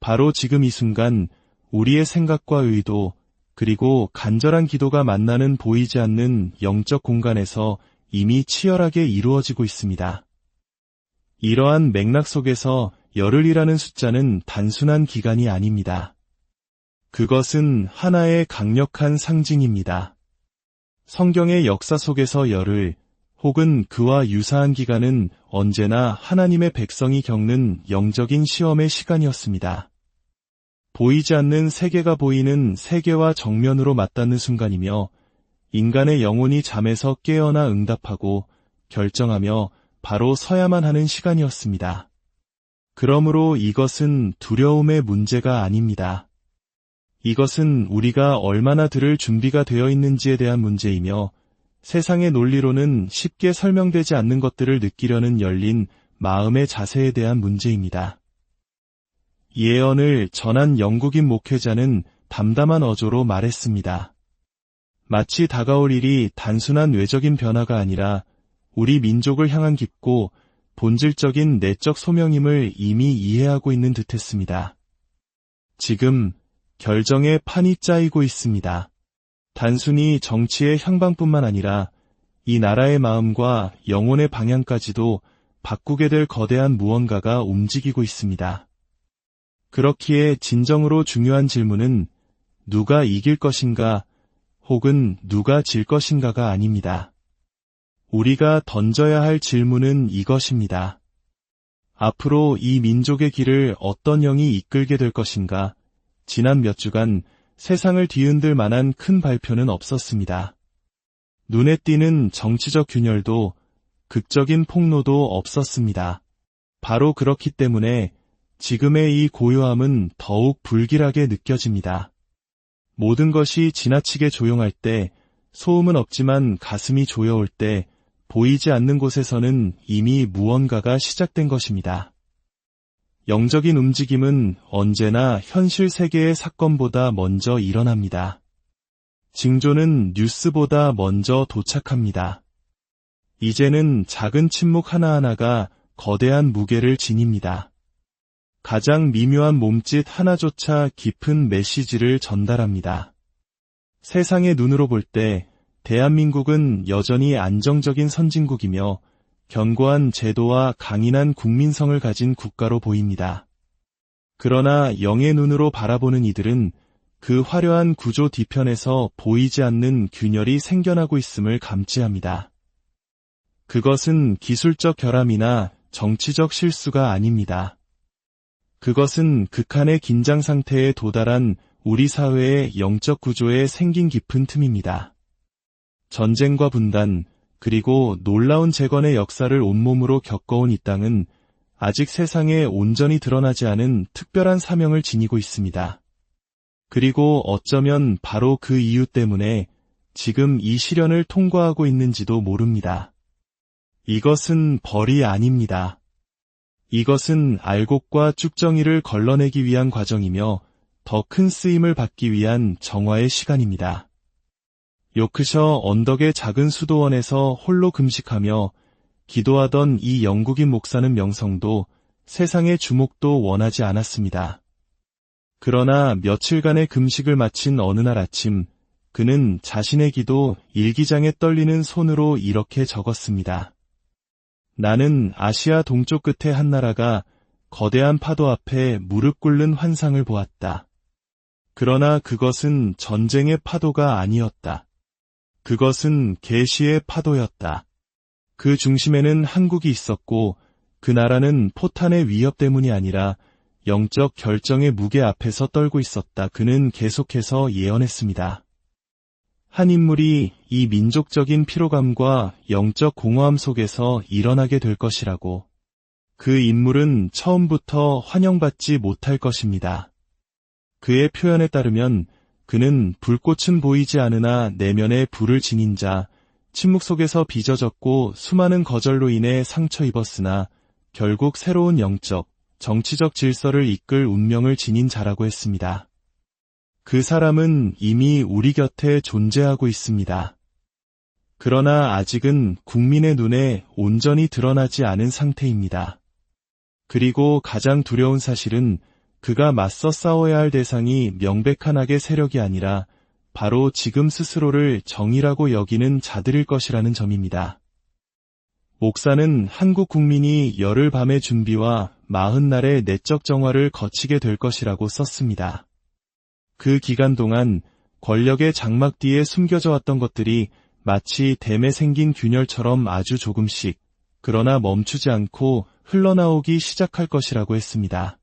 바로 지금 이 순간 우리의 생각과 의도, 그리고 간절한 기도가 만나는 보이지 않는 영적 공간에서 이미 치열하게 이루어지고 있습니다. 이러한 맥락 속에서 열흘이라는 숫자는 단순한 기간이 아닙니다. 그것은 하나의 강력한 상징입니다. 성경의 역사 속에서 열흘, 혹은 그와 유사한 기간은 언제나 하나님의 백성이 겪는 영적인 시험의 시간이었습니다. 보이지 않는 세계가 보이는 세계와 정면으로 맞닿는 순간이며 인간의 영혼이 잠에서 깨어나 응답하고 결정하며 바로 서야만 하는 시간이었습니다. 그러므로 이것은 두려움의 문제가 아닙니다. 이것은 우리가 얼마나 들을 준비가 되어 있는지에 대한 문제이며 세상의 논리로는 쉽게 설명되지 않는 것들을 느끼려는 열린 마음의 자세에 대한 문제입니다. 예언을 전한 영국인 목회자는 담담한 어조로 말했습니다. 마치 다가올 일이 단순한 외적인 변화가 아니라 우리 민족을 향한 깊고 본질적인 내적 소명임을 이미 이해하고 있는 듯했습니다. 지금 결정의 판이 짜이고 있습니다. 단순히 정치의 향방뿐만 아니라 이 나라의 마음과 영혼의 방향까지도 바꾸게 될 거대한 무언가가 움직이고 있습니다. 그렇기에 진정으로 중요한 질문은 누가 이길 것인가 혹은 누가 질 것인가가 아닙니다. 우리가 던져야 할 질문은 이것입니다. 앞으로 이 민족의 길을 어떤 영이 이끌게 될 것인가? 지난 몇 주간 세상을 뒤흔들 만한 큰 발표는 없었습니다. 눈에 띄는 정치적 균열도 극적인 폭로도 없었습니다. 바로 그렇기 때문에 지금의 이 고요함은 더욱 불길하게 느껴집니다. 모든 것이 지나치게 조용할 때, 소음은 없지만 가슴이 조여올 때, 보이지 않는 곳에서는 이미 무언가가 시작된 것입니다. 영적인 움직임은 언제나 현실 세계의 사건보다 먼저 일어납니다. 징조는 뉴스보다 먼저 도착합니다. 이제는 작은 침묵 하나하나가 거대한 무게를 지닙니다. 가장 미묘한 몸짓 하나조차 깊은 메시지를 전달합니다. 세상의 눈으로 볼 때 대한민국은 여전히 안정적인 선진국이며 견고한 제도와 강인한 국민성을 가진 국가로 보입니다. 그러나 영의 눈으로 바라보는 이들은 그 화려한 구조 뒤편에서 보이지 않는 균열이 생겨나고 있음을 감지합니다. 그것은 기술적 결함이나 정치적 실수가 아닙니다. 그것은 극한의 긴장 상태에 도달한 우리 사회의 영적 구조에 생긴 깊은 틈입니다. 전쟁과 분단, 그리고 놀라운 재건의 역사를 온몸으로 겪어온 이 땅은 아직 세상에 온전히 드러나지 않은 특별한 사명을 지니고 있습니다. 그리고 어쩌면 바로 그 이유 때문에 지금 이 시련을 통과하고 있는지도 모릅니다. 이것은 벌이 아닙니다. 이것은 알곡과 쭉정이를 걸러내기 위한 과정이며 더 큰 쓰임을 받기 위한 정화의 시간입니다. 요크셔 언덕의 작은 수도원에서 홀로 금식하며 기도하던 이 영국인 목사는 명성도 세상의 주목도 원하지 않았습니다. 그러나 며칠간의 금식을 마친 어느 날 아침, 그는 자신의 기도 일기장에 떨리는 손으로 이렇게 적었습니다. 나는 아시아 동쪽 끝의 한 나라가 거대한 파도 앞에 무릎 꿇는 환상을 보았다. 그러나 그것은 전쟁의 파도가 아니었다. 그것은 계시의 파도였다. 그 중심에는 한국이 있었고 그 나라는 포탄의 위협 때문이 아니라 영적 결정의 무게 앞에서 떨고 있었다. 그는 계속해서 예언했습니다. 한 인물이 이 민족적인 피로감과 영적 공허함 속에서 일어나게 될 것이라고. 그 인물은 처음부터 환영받지 못할 것입니다. 그의 표현에 따르면 그는 불꽃은 보이지 않으나 내면에 불을 지닌 자, 침묵 속에서 빚어졌고 수많은 거절로 인해 상처 입었으나 결국 새로운 영적, 정치적 질서를 이끌 운명을 지닌 자라고 했습니다. 그 사람은 이미 우리 곁에 존재하고 있습니다. 그러나 아직은 국민의 눈에 온전히 드러나지 않은 상태입니다. 그리고 가장 두려운 사실은 그가 맞서 싸워야 할 대상이 명백한 악의 세력이 아니라 바로 지금 스스로를 정의라고 여기는 자들일 것이라는 점입니다. 목사는 한국 국민이 열흘 밤의 준비와 40날의 내적 정화를 거치게 될 것이라고 썼습니다. 그 기간 동안 권력의 장막 뒤에 숨겨져 왔던 것들이 마치 댐에 생긴 균열처럼 아주 조금씩, 그러나 멈추지 않고 흘러나오기 시작할 것이라고 했습니다.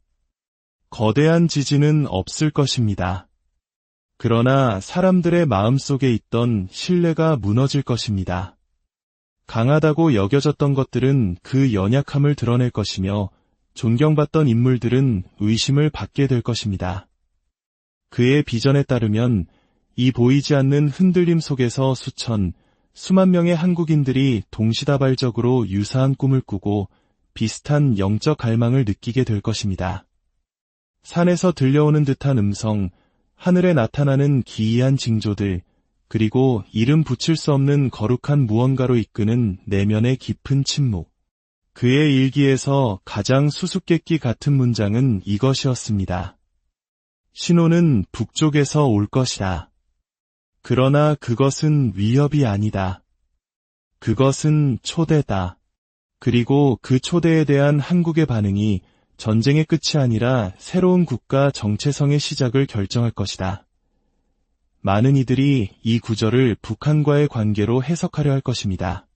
거대한 지진은 없을 것입니다. 그러나 사람들의 마음속에 있던 신뢰가 무너질 것입니다. 강하다고 여겨졌던 것들은 그 연약함을 드러낼 것이며 존경받던 인물들은 의심을 받게 될 것입니다. 그의 비전에 따르면 이 보이지 않는 흔들림 속에서 수만 명의 한국인들이 동시다발적으로 유사한 꿈을 꾸고 비슷한 영적 갈망을 느끼게 될 것입니다. 산에서 들려오는 듯한 음성, 하늘에 나타나는 기이한 징조들, 그리고 이름 붙일 수 없는 거룩한 무언가로 이끄는 내면의 깊은 침묵. 그의 일기에서 가장 수수께끼 같은 문장은 이것이었습니다. 신호는 북쪽에서 올 것이다. 그러나 그것은 위협이 아니다. 그것은 초대다. 그리고 그 초대에 대한 한국의 반응이 전쟁의 끝이 아니라 새로운 국가 정체성의 시작을 결정할 것이다. 많은 이들이 이 구절을 북한과의 관계로 해석하려 할 것입니다.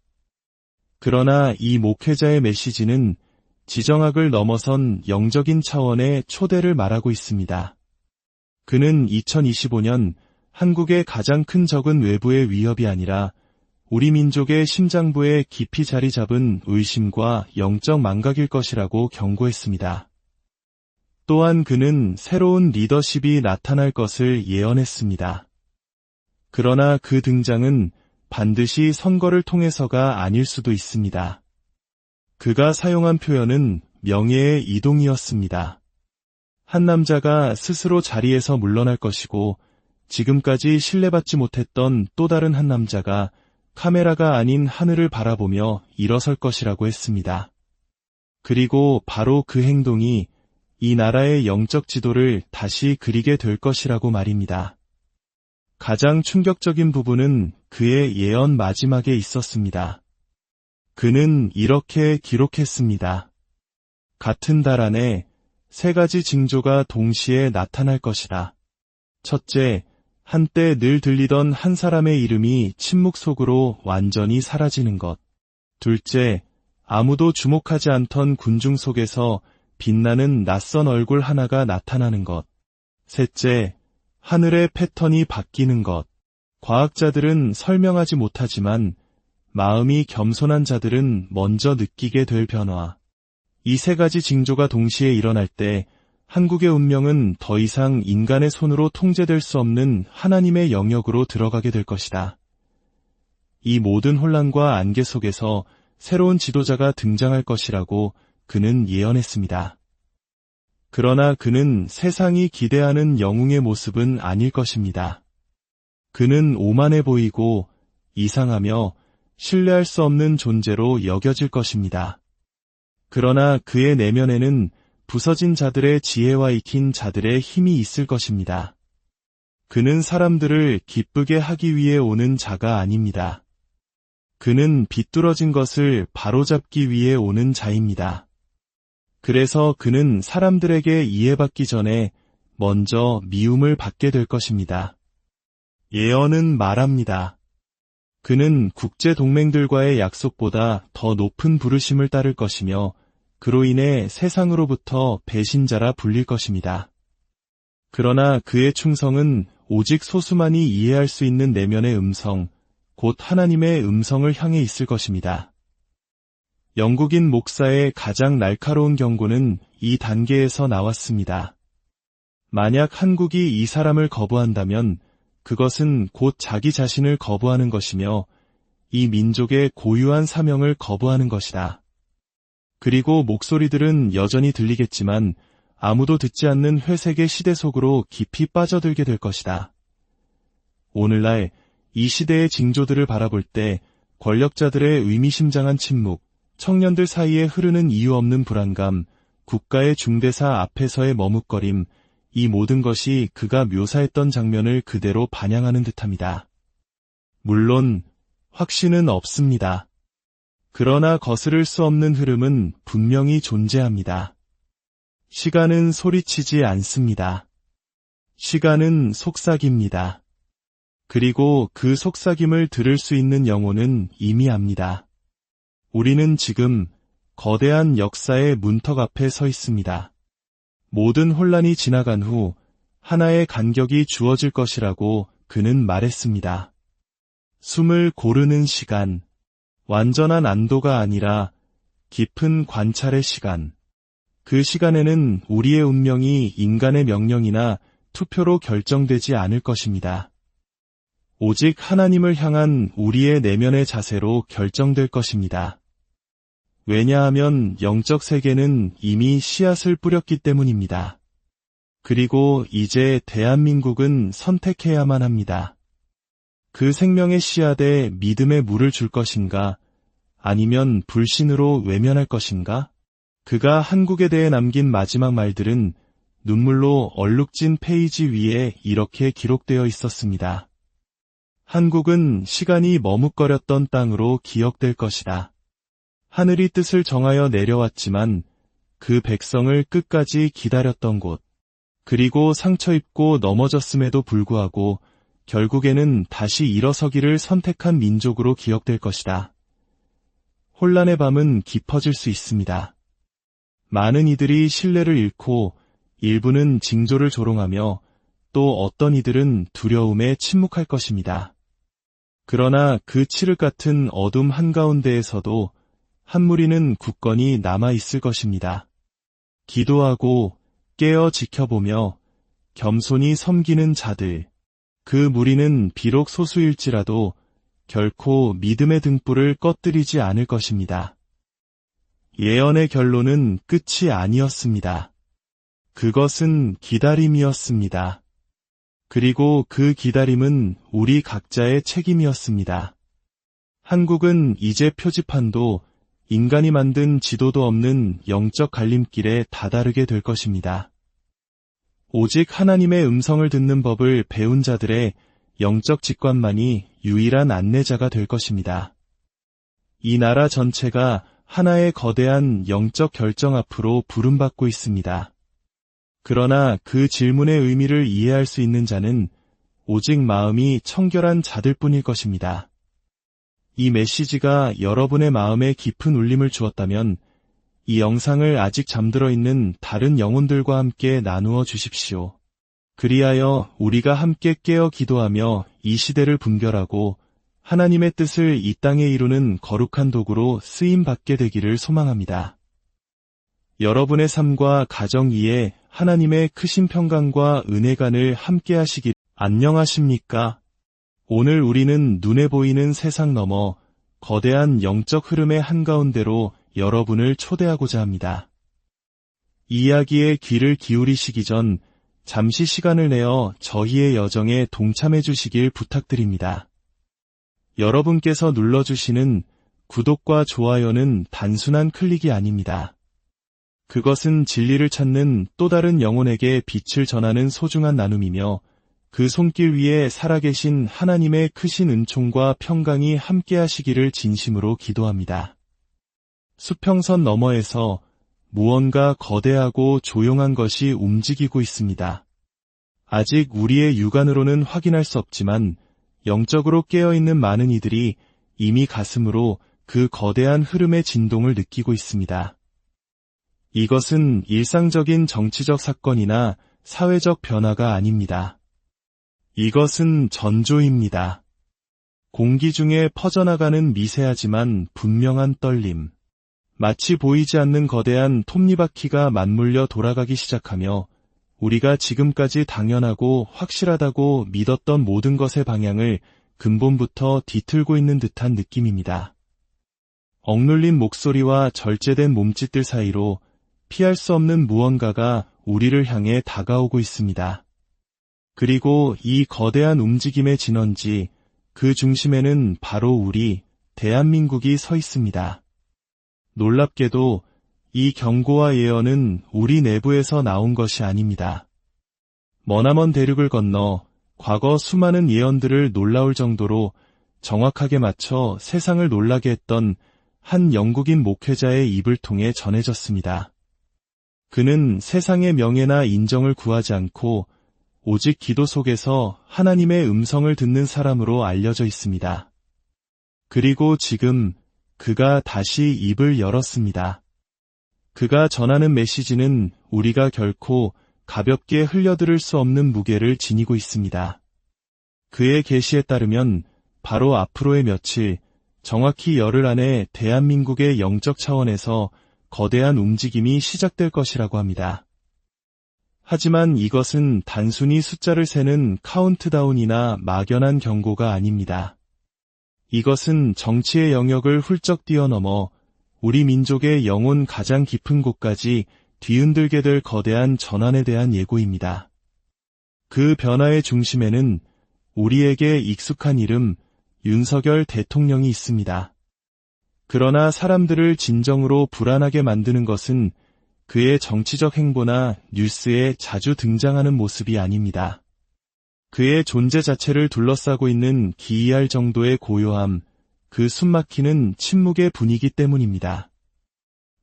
그러나 이 목회자의 메시지는 지정학을 넘어선 영적인 차원의 초대를 말하고 있습니다. 그는 2025년 한국의 가장 큰 적은 외부의 위협이 아니라 우리 민족의 심장부에 깊이 자리 잡은 의심과 영적 망각일 것이라고 경고했습니다. 또한 그는 새로운 리더십이 나타날 것을 예언했습니다. 그러나 그 등장은 반드시 선거를 통해서가 아닐 수도 있습니다. 그가 사용한 표현은 명예의 이동이었습니다. 한 남자가 스스로 자리에서 물러날 것이고 지금까지 신뢰받지 못했던 또 다른 한 남자가 카메라가 아닌 하늘을 바라보며 일어설 것이라고 했습니다. 그리고 바로 그 행동이 이 나라의 영적 지도를 다시 그리게 될 것이라고 말입니다. 가장 충격적인 부분은 그의 예언 마지막에 있었습니다. 그는 이렇게 기록했습니다. 같은 달 안에 3가지 징조가 동시에 나타날 것이다. 첫째, 한때 늘 들리던 한 사람의 이름이 침묵 속으로 완전히 사라지는 것. 둘째, 아무도 주목하지 않던 군중 속에서 빛나는 낯선 얼굴 하나가 나타나는 것. 셋째, 하늘의 패턴이 바뀌는 것. 과학자들은 설명하지 못하지만 마음이 겸손한 자들은 먼저 느끼게 될 변화. 이 3가지 징조가 동시에 일어날 때 한국의 운명은 더 이상 인간의 손으로 통제될 수 없는 하나님의 영역으로 들어가게 될 것이다. 이 모든 혼란과 안개 속에서 새로운 지도자가 등장할 것이라고 그는 예언했습니다. 그러나 그는 세상이 기대하는 영웅의 모습은 아닐 것입니다. 그는 오만해 보이고 이상하며 신뢰할 수 없는 존재로 여겨질 것입니다. 그러나 그의 내면에는 부서진 자들의 지혜와 익힌 자들의 힘이 있을 것입니다. 그는 사람들을 기쁘게 하기 위해 오는 자가 아닙니다. 그는 비뚤어진 것을 바로잡기 위해 오는 자입니다. 그래서 그는 사람들에게 이해받기 전에 먼저 미움을 받게 될 것입니다. 예언은 말합니다. 그는 국제 동맹들과의 약속보다 더 높은 부르심을 따를 것이며 그로 인해 세상으로부터 배신자라 불릴 것입니다. 그러나 그의 충성은 오직 소수만이 이해할 수 있는 내면의 음성, 곧 하나님의 음성을 향해 있을 것입니다. 영국인 목사의 가장 날카로운 경고는 이 단계에서 나왔습니다. 만약 한국이 이 사람을 거부한다면 그것은 곧 자기 자신을 거부하는 것이며 이 민족의 고유한 사명을 거부하는 것이다. 그리고 목소리들은 여전히 들리겠지만 아무도 듣지 않는 회색의 시대 속으로 깊이 빠져들게 될 것이다. 오늘날 이 시대의 징조들을 바라볼 때 권력자들의 의미심장한 침묵, 청년들 사이에 흐르는 이유 없는 불안감, 국가의 중대사 앞에서의 머뭇거림, 이 모든 것이 그가 묘사했던 장면을 그대로 반영하는 듯합니다. 물론 확신은 없습니다. 그러나 거스를 수 없는 흐름은 분명히 존재합니다. 시간은 소리치지 않습니다. 시간은 속삭입니다. 그리고 그 속삭임을 들을 수 있는 영혼은 이미 압니다. 우리는 지금 거대한 역사의 문턱 앞에 서 있습니다. 모든 혼란이 지나간 후 하나의 간격이 주어질 것이라고 그는 말했습니다. 숨을 고르는 시간, 완전한 안도가 아니라 깊은 관찰의 시간. 그 시간에는 우리의 운명이 인간의 명령이나 투표로 결정되지 않을 것입니다. 오직 하나님을 향한 우리의 내면의 자세로 결정될 것입니다. 왜냐하면 영적 세계는 이미 씨앗을 뿌렸기 때문입니다. 그리고 이제 대한민국은 선택해야만 합니다. 그 생명의 씨앗에 믿음의 물을 줄 것인가, 아니면 불신으로 외면할 것인가? 그가 한국에 대해 남긴 마지막 말들은 눈물로 얼룩진 페이지 위에 이렇게 기록되어 있었습니다. 한국은 시간이 머뭇거렸던 땅으로 기억될 것이다. 하늘이 뜻을 정하여 내려왔지만 그 백성을 끝까지 기다렸던 곳, 그리고 상처 입고 넘어졌음에도 불구하고 결국에는 다시 일어서기를 선택한 민족으로 기억될 것이다. 혼란의 밤은 깊어질 수 있습니다. 많은 이들이 신뢰를 잃고 일부는 징조를 조롱하며 또 어떤 이들은 두려움에 침묵할 것입니다. 그러나 그 칠흑 같은 어둠 한가운데에서도 한 무리는 굳건히 남아있을 것입니다. 기도하고 깨어 지켜보며 겸손히 섬기는 자들, 그 무리는 비록 소수일지라도 결코 믿음의 등불을 꺼뜨리지 않을 것입니다. 예언의 결론은 끝이 아니었습니다. 그것은 기다림이었습니다. 그리고 그 기다림은 우리 각자의 책임이었습니다. 한국은 이제 표지판도 인간이 만든 지도도 없는 영적 갈림길에 다다르게 될 것입니다. 오직 하나님의 음성을 듣는 법을 배운 자들의 영적 직관만이 유일한 안내자가 될 것입니다. 이 나라 전체가 하나의 거대한 영적 결정 앞으로 부름받고 있습니다. 그러나 그 질문의 의미를 이해할 수 있는 자는 오직 마음이 청결한 자들뿐일 것입니다. 이 메시지가 여러분의 마음에 깊은 울림을 주었다면 이 영상을 아직 잠들어 있는 다른 영혼들과 함께 나누어 주십시오. 그리하여 우리가 함께 깨어 기도하며 이 시대를 분별하고 하나님의 뜻을 이 땅에 이루는 거룩한 도구로 쓰임받게 되기를 소망합니다. 여러분의 삶과 가정 위에 하나님의 크신 평강과 은혜간을 함께 하시길. 안녕하십니까? 오늘 우리는 눈에 보이는 세상 너머 거대한 영적 흐름의 한가운데로 여러분을 초대하고자 합니다. 이야기에 귀를 기울이시기 전 잠시 시간을 내어 저희의 여정에 동참해 주시길 부탁드립니다. 여러분께서 눌러주시는 구독과 좋아요는 단순한 클릭이 아닙니다. 그것은 진리를 찾는 또 다른 영혼에게 빛을 전하는 소중한 나눔이며 그 손길 위에 살아계신 하나님의 크신 은총과 평강이 함께하시기를 진심으로 기도합니다. 수평선 너머에서 무언가 거대하고 조용한 것이 움직이고 있습니다. 아직 우리의 육안으로는 확인할 수 없지만 영적으로 깨어있는 많은 이들이 이미 가슴으로 그 거대한 흐름의 진동을 느끼고 있습니다. 이것은 일상적인 정치적 사건이나 사회적 변화가 아닙니다. 이것은 전조입니다. 공기 중에 퍼져나가는 미세하지만 분명한 떨림. 마치 보이지 않는 거대한 톱니바퀴가 맞물려 돌아가기 시작하며 우리가 지금까지 당연하고 확실하다고 믿었던 모든 것의 방향을 근본부터 뒤틀고 있는 듯한 느낌입니다. 억눌린 목소리와 절제된 몸짓들 사이로 피할 수 없는 무언가가 우리를 향해 다가오고 있습니다. 그리고 이 거대한 움직임의 진원지, 그 중심에는 바로 우리, 대한민국이 서 있습니다. 놀랍게도 이 경고와 예언은 우리 내부에서 나온 것이 아닙니다. 머나먼 대륙을 건너 과거 수많은 예언들을 놀라울 정도로 정확하게 맞춰 세상을 놀라게 했던 한 영국인 목회자의 입을 통해 전해졌습니다. 그는 세상의 명예나 인정을 구하지 않고 오직 기도 속에서 하나님의 음성을 듣는 사람으로 알려져 있습니다. 그리고 지금 그가 다시 입을 열었습니다. 그가 전하는 메시지는 우리가 결코 가볍게 흘려들을 수 없는 무게를 지니고 있습니다. 그의 계시에 따르면 바로 앞으로의 며칠, 정확히 열흘 안에 대한민국의 영적 차원에서 거대한 움직임이 시작될 것이라고 합니다. 하지만 이것은 단순히 숫자를 세는 카운트다운이나 막연한 경고가 아닙니다. 이것은 정치의 영역을 훌쩍 뛰어넘어 우리 민족의 영혼 가장 깊은 곳까지 뒤흔들게 될 거대한 전환에 대한 예고입니다. 그 변화의 중심에는 우리에게 익숙한 이름 윤석열 대통령이 있습니다. 그러나 사람들을 진정으로 불안하게 만드는 것은 그의 정치적 행보나 뉴스에 자주 등장하는 모습이 아닙니다. 그의 존재 자체를 둘러싸고 있는 기이할 정도의 고요함, 그 숨막히는 침묵의 분위기 때문입니다.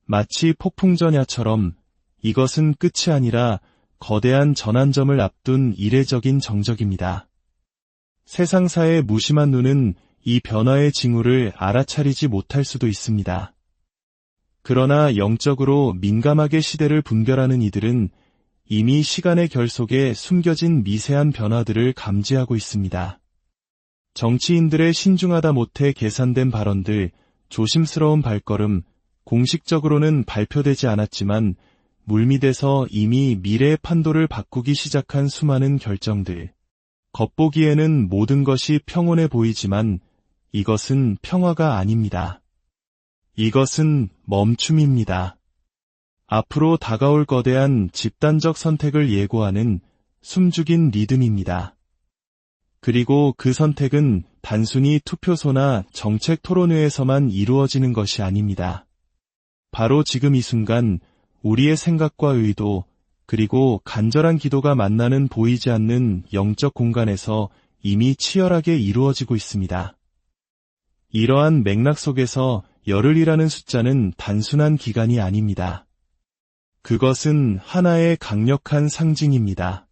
마치 폭풍전야처럼 이것은 끝이 아니라 거대한 전환점을 앞둔 이례적인 정적입니다. 세상사의 무심한 눈은 이 변화의 징후를 알아차리지 못할 수도 있습니다. 그러나 영적으로 민감하게 시대를 분별하는 이들은 이미 시간의 결속에 숨겨진 미세한 변화들을 감지하고 있습니다. 정치인들의 신중하다 못해 계산된 발언들, 조심스러운 발걸음, 공식적으로는 발표되지 않았지만 물밑에서 이미 미래의 판도를 바꾸기 시작한 수많은 결정들. 겉보기에는 모든 것이 평온해 보이지만 이것은 평화가 아닙니다. 이것은 멈춤입니다. 앞으로 다가올 거대한 집단적 선택을 예고하는 숨죽인 리듬입니다. 그리고 그 선택은 단순히 투표소나 정책 토론회에서만 이루어지는 것이 아닙니다. 바로 지금 이 순간 우리의 생각과 의도, 그리고 간절한 기도가 만나는 보이지 않는 영적 공간에서 이미 치열하게 이루어지고 있습니다. 이러한 맥락 속에서 열흘이라는 숫자는 단순한 기간이 아닙니다. 그것은 하나의 강력한 상징입니다.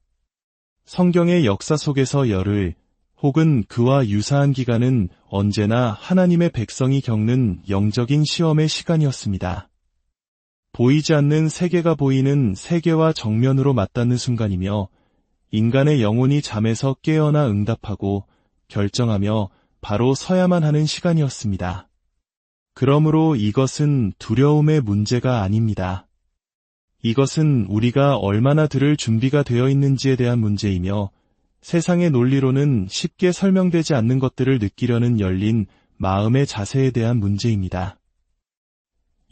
성경의 역사 속에서 열흘, 혹은 그와 유사한 기간은 언제나 하나님의 백성이 겪는 영적인 시험의 시간이었습니다. 보이지 않는 세계가 보이는 세계와 정면으로 맞닿는 순간이며 인간의 영혼이 잠에서 깨어나 응답하고 결정하며 바로 서야만 하는 시간이었습니다. 그러므로 이것은 두려움의 문제가 아닙니다. 이것은 우리가 얼마나 들을 준비가 되어 있는지에 대한 문제이며 세상의 논리로는 쉽게 설명되지 않는 것들을 느끼려는 열린 마음의 자세에 대한 문제입니다.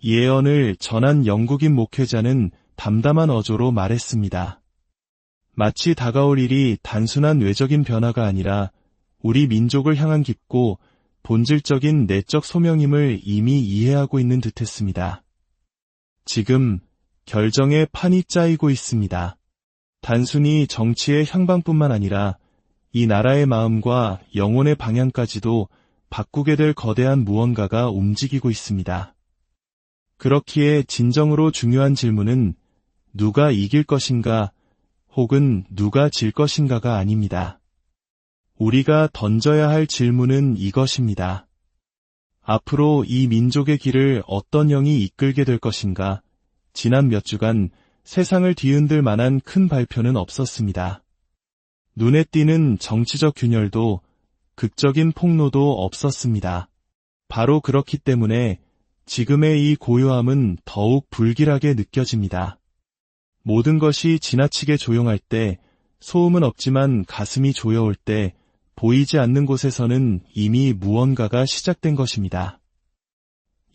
예언을 전한 영국인 목회자는 담담한 어조로 말했습니다. 마치 다가올 일이 단순한 외적인 변화가 아니라 우리 민족을 향한 깊고 본질적인 내적 소명임을 이미 이해하고 있는 듯했습니다. 지금 결정의 판이 짜이고 있습니다. 단순히 정치의 향방뿐만 아니라 이 나라의 마음과 영혼의 방향까지도 바꾸게 될 거대한 무언가가 움직이고 있습니다. 그렇기에 진정으로 중요한 질문은 누가 이길 것인가 혹은 누가 질 것인가가 아닙니다. 우리가 던져야 할 질문은 이것입니다. 앞으로 이 민족의 길을 어떤 영이 이끌게 될 것인가? 지난 몇 주간 세상을 뒤흔들 만한 큰 발표는 없었습니다. 눈에 띄는 정치적 균열도 극적인 폭로도 없었습니다. 바로 그렇기 때문에 지금의 이 고요함은 더욱 불길하게 느껴집니다. 모든 것이 지나치게 조용할 때, 소음은 없지만 가슴이 조여올 때, 보이지 않는 곳에서는 이미 무언가가 시작된 것입니다.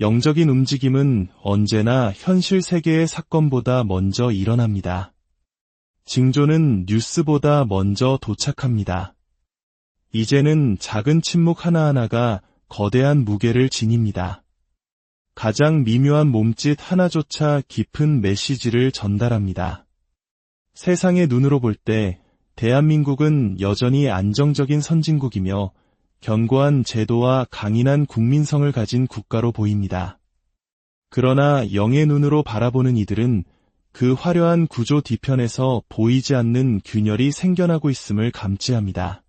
영적인 움직임은 언제나 현실 세계의 사건보다 먼저 일어납니다. 징조는 뉴스보다 먼저 도착합니다. 이제는 작은 침묵 하나하나가 거대한 무게를 지닙니다. 가장 미묘한 몸짓 하나조차 깊은 메시지를 전달합니다. 세상의 눈으로 볼 때 대한민국은 여전히 안정적인 선진국이며 견고한 제도와 강인한 국민성을 가진 국가로 보입니다. 그러나 영의 눈으로 바라보는 이들은 그 화려한 구조 뒤편에서 보이지 않는 균열이 생겨나고 있음을 감지합니다.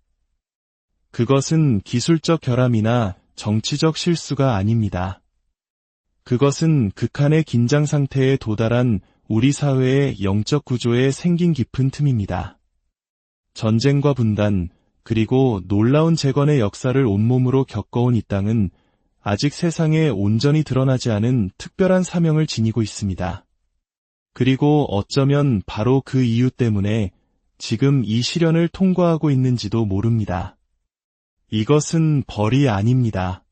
그것은 기술적 결함이나 정치적 실수가 아닙니다. 그것은 극한의 긴장 상태에 도달한 우리 사회의 영적 구조에 생긴 깊은 틈입니다. 전쟁과 분단, 그리고 놀라운 재건의 역사를 온몸으로 겪어온 이 땅은 아직 세상에 온전히 드러나지 않은 특별한 사명을 지니고 있습니다. 그리고 어쩌면 바로 그 이유 때문에 지금 이 시련을 통과하고 있는지도 모릅니다. 이것은 벌이 아닙니다.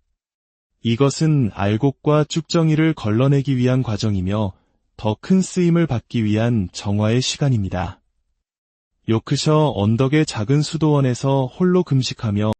이것은 알곡과 쭉정이를 걸러내기 위한 과정이며 더 큰 쓰임을 받기 위한 정화의 시간입니다. 요크셔 언덕의 작은 수도원에서 홀로 금식하며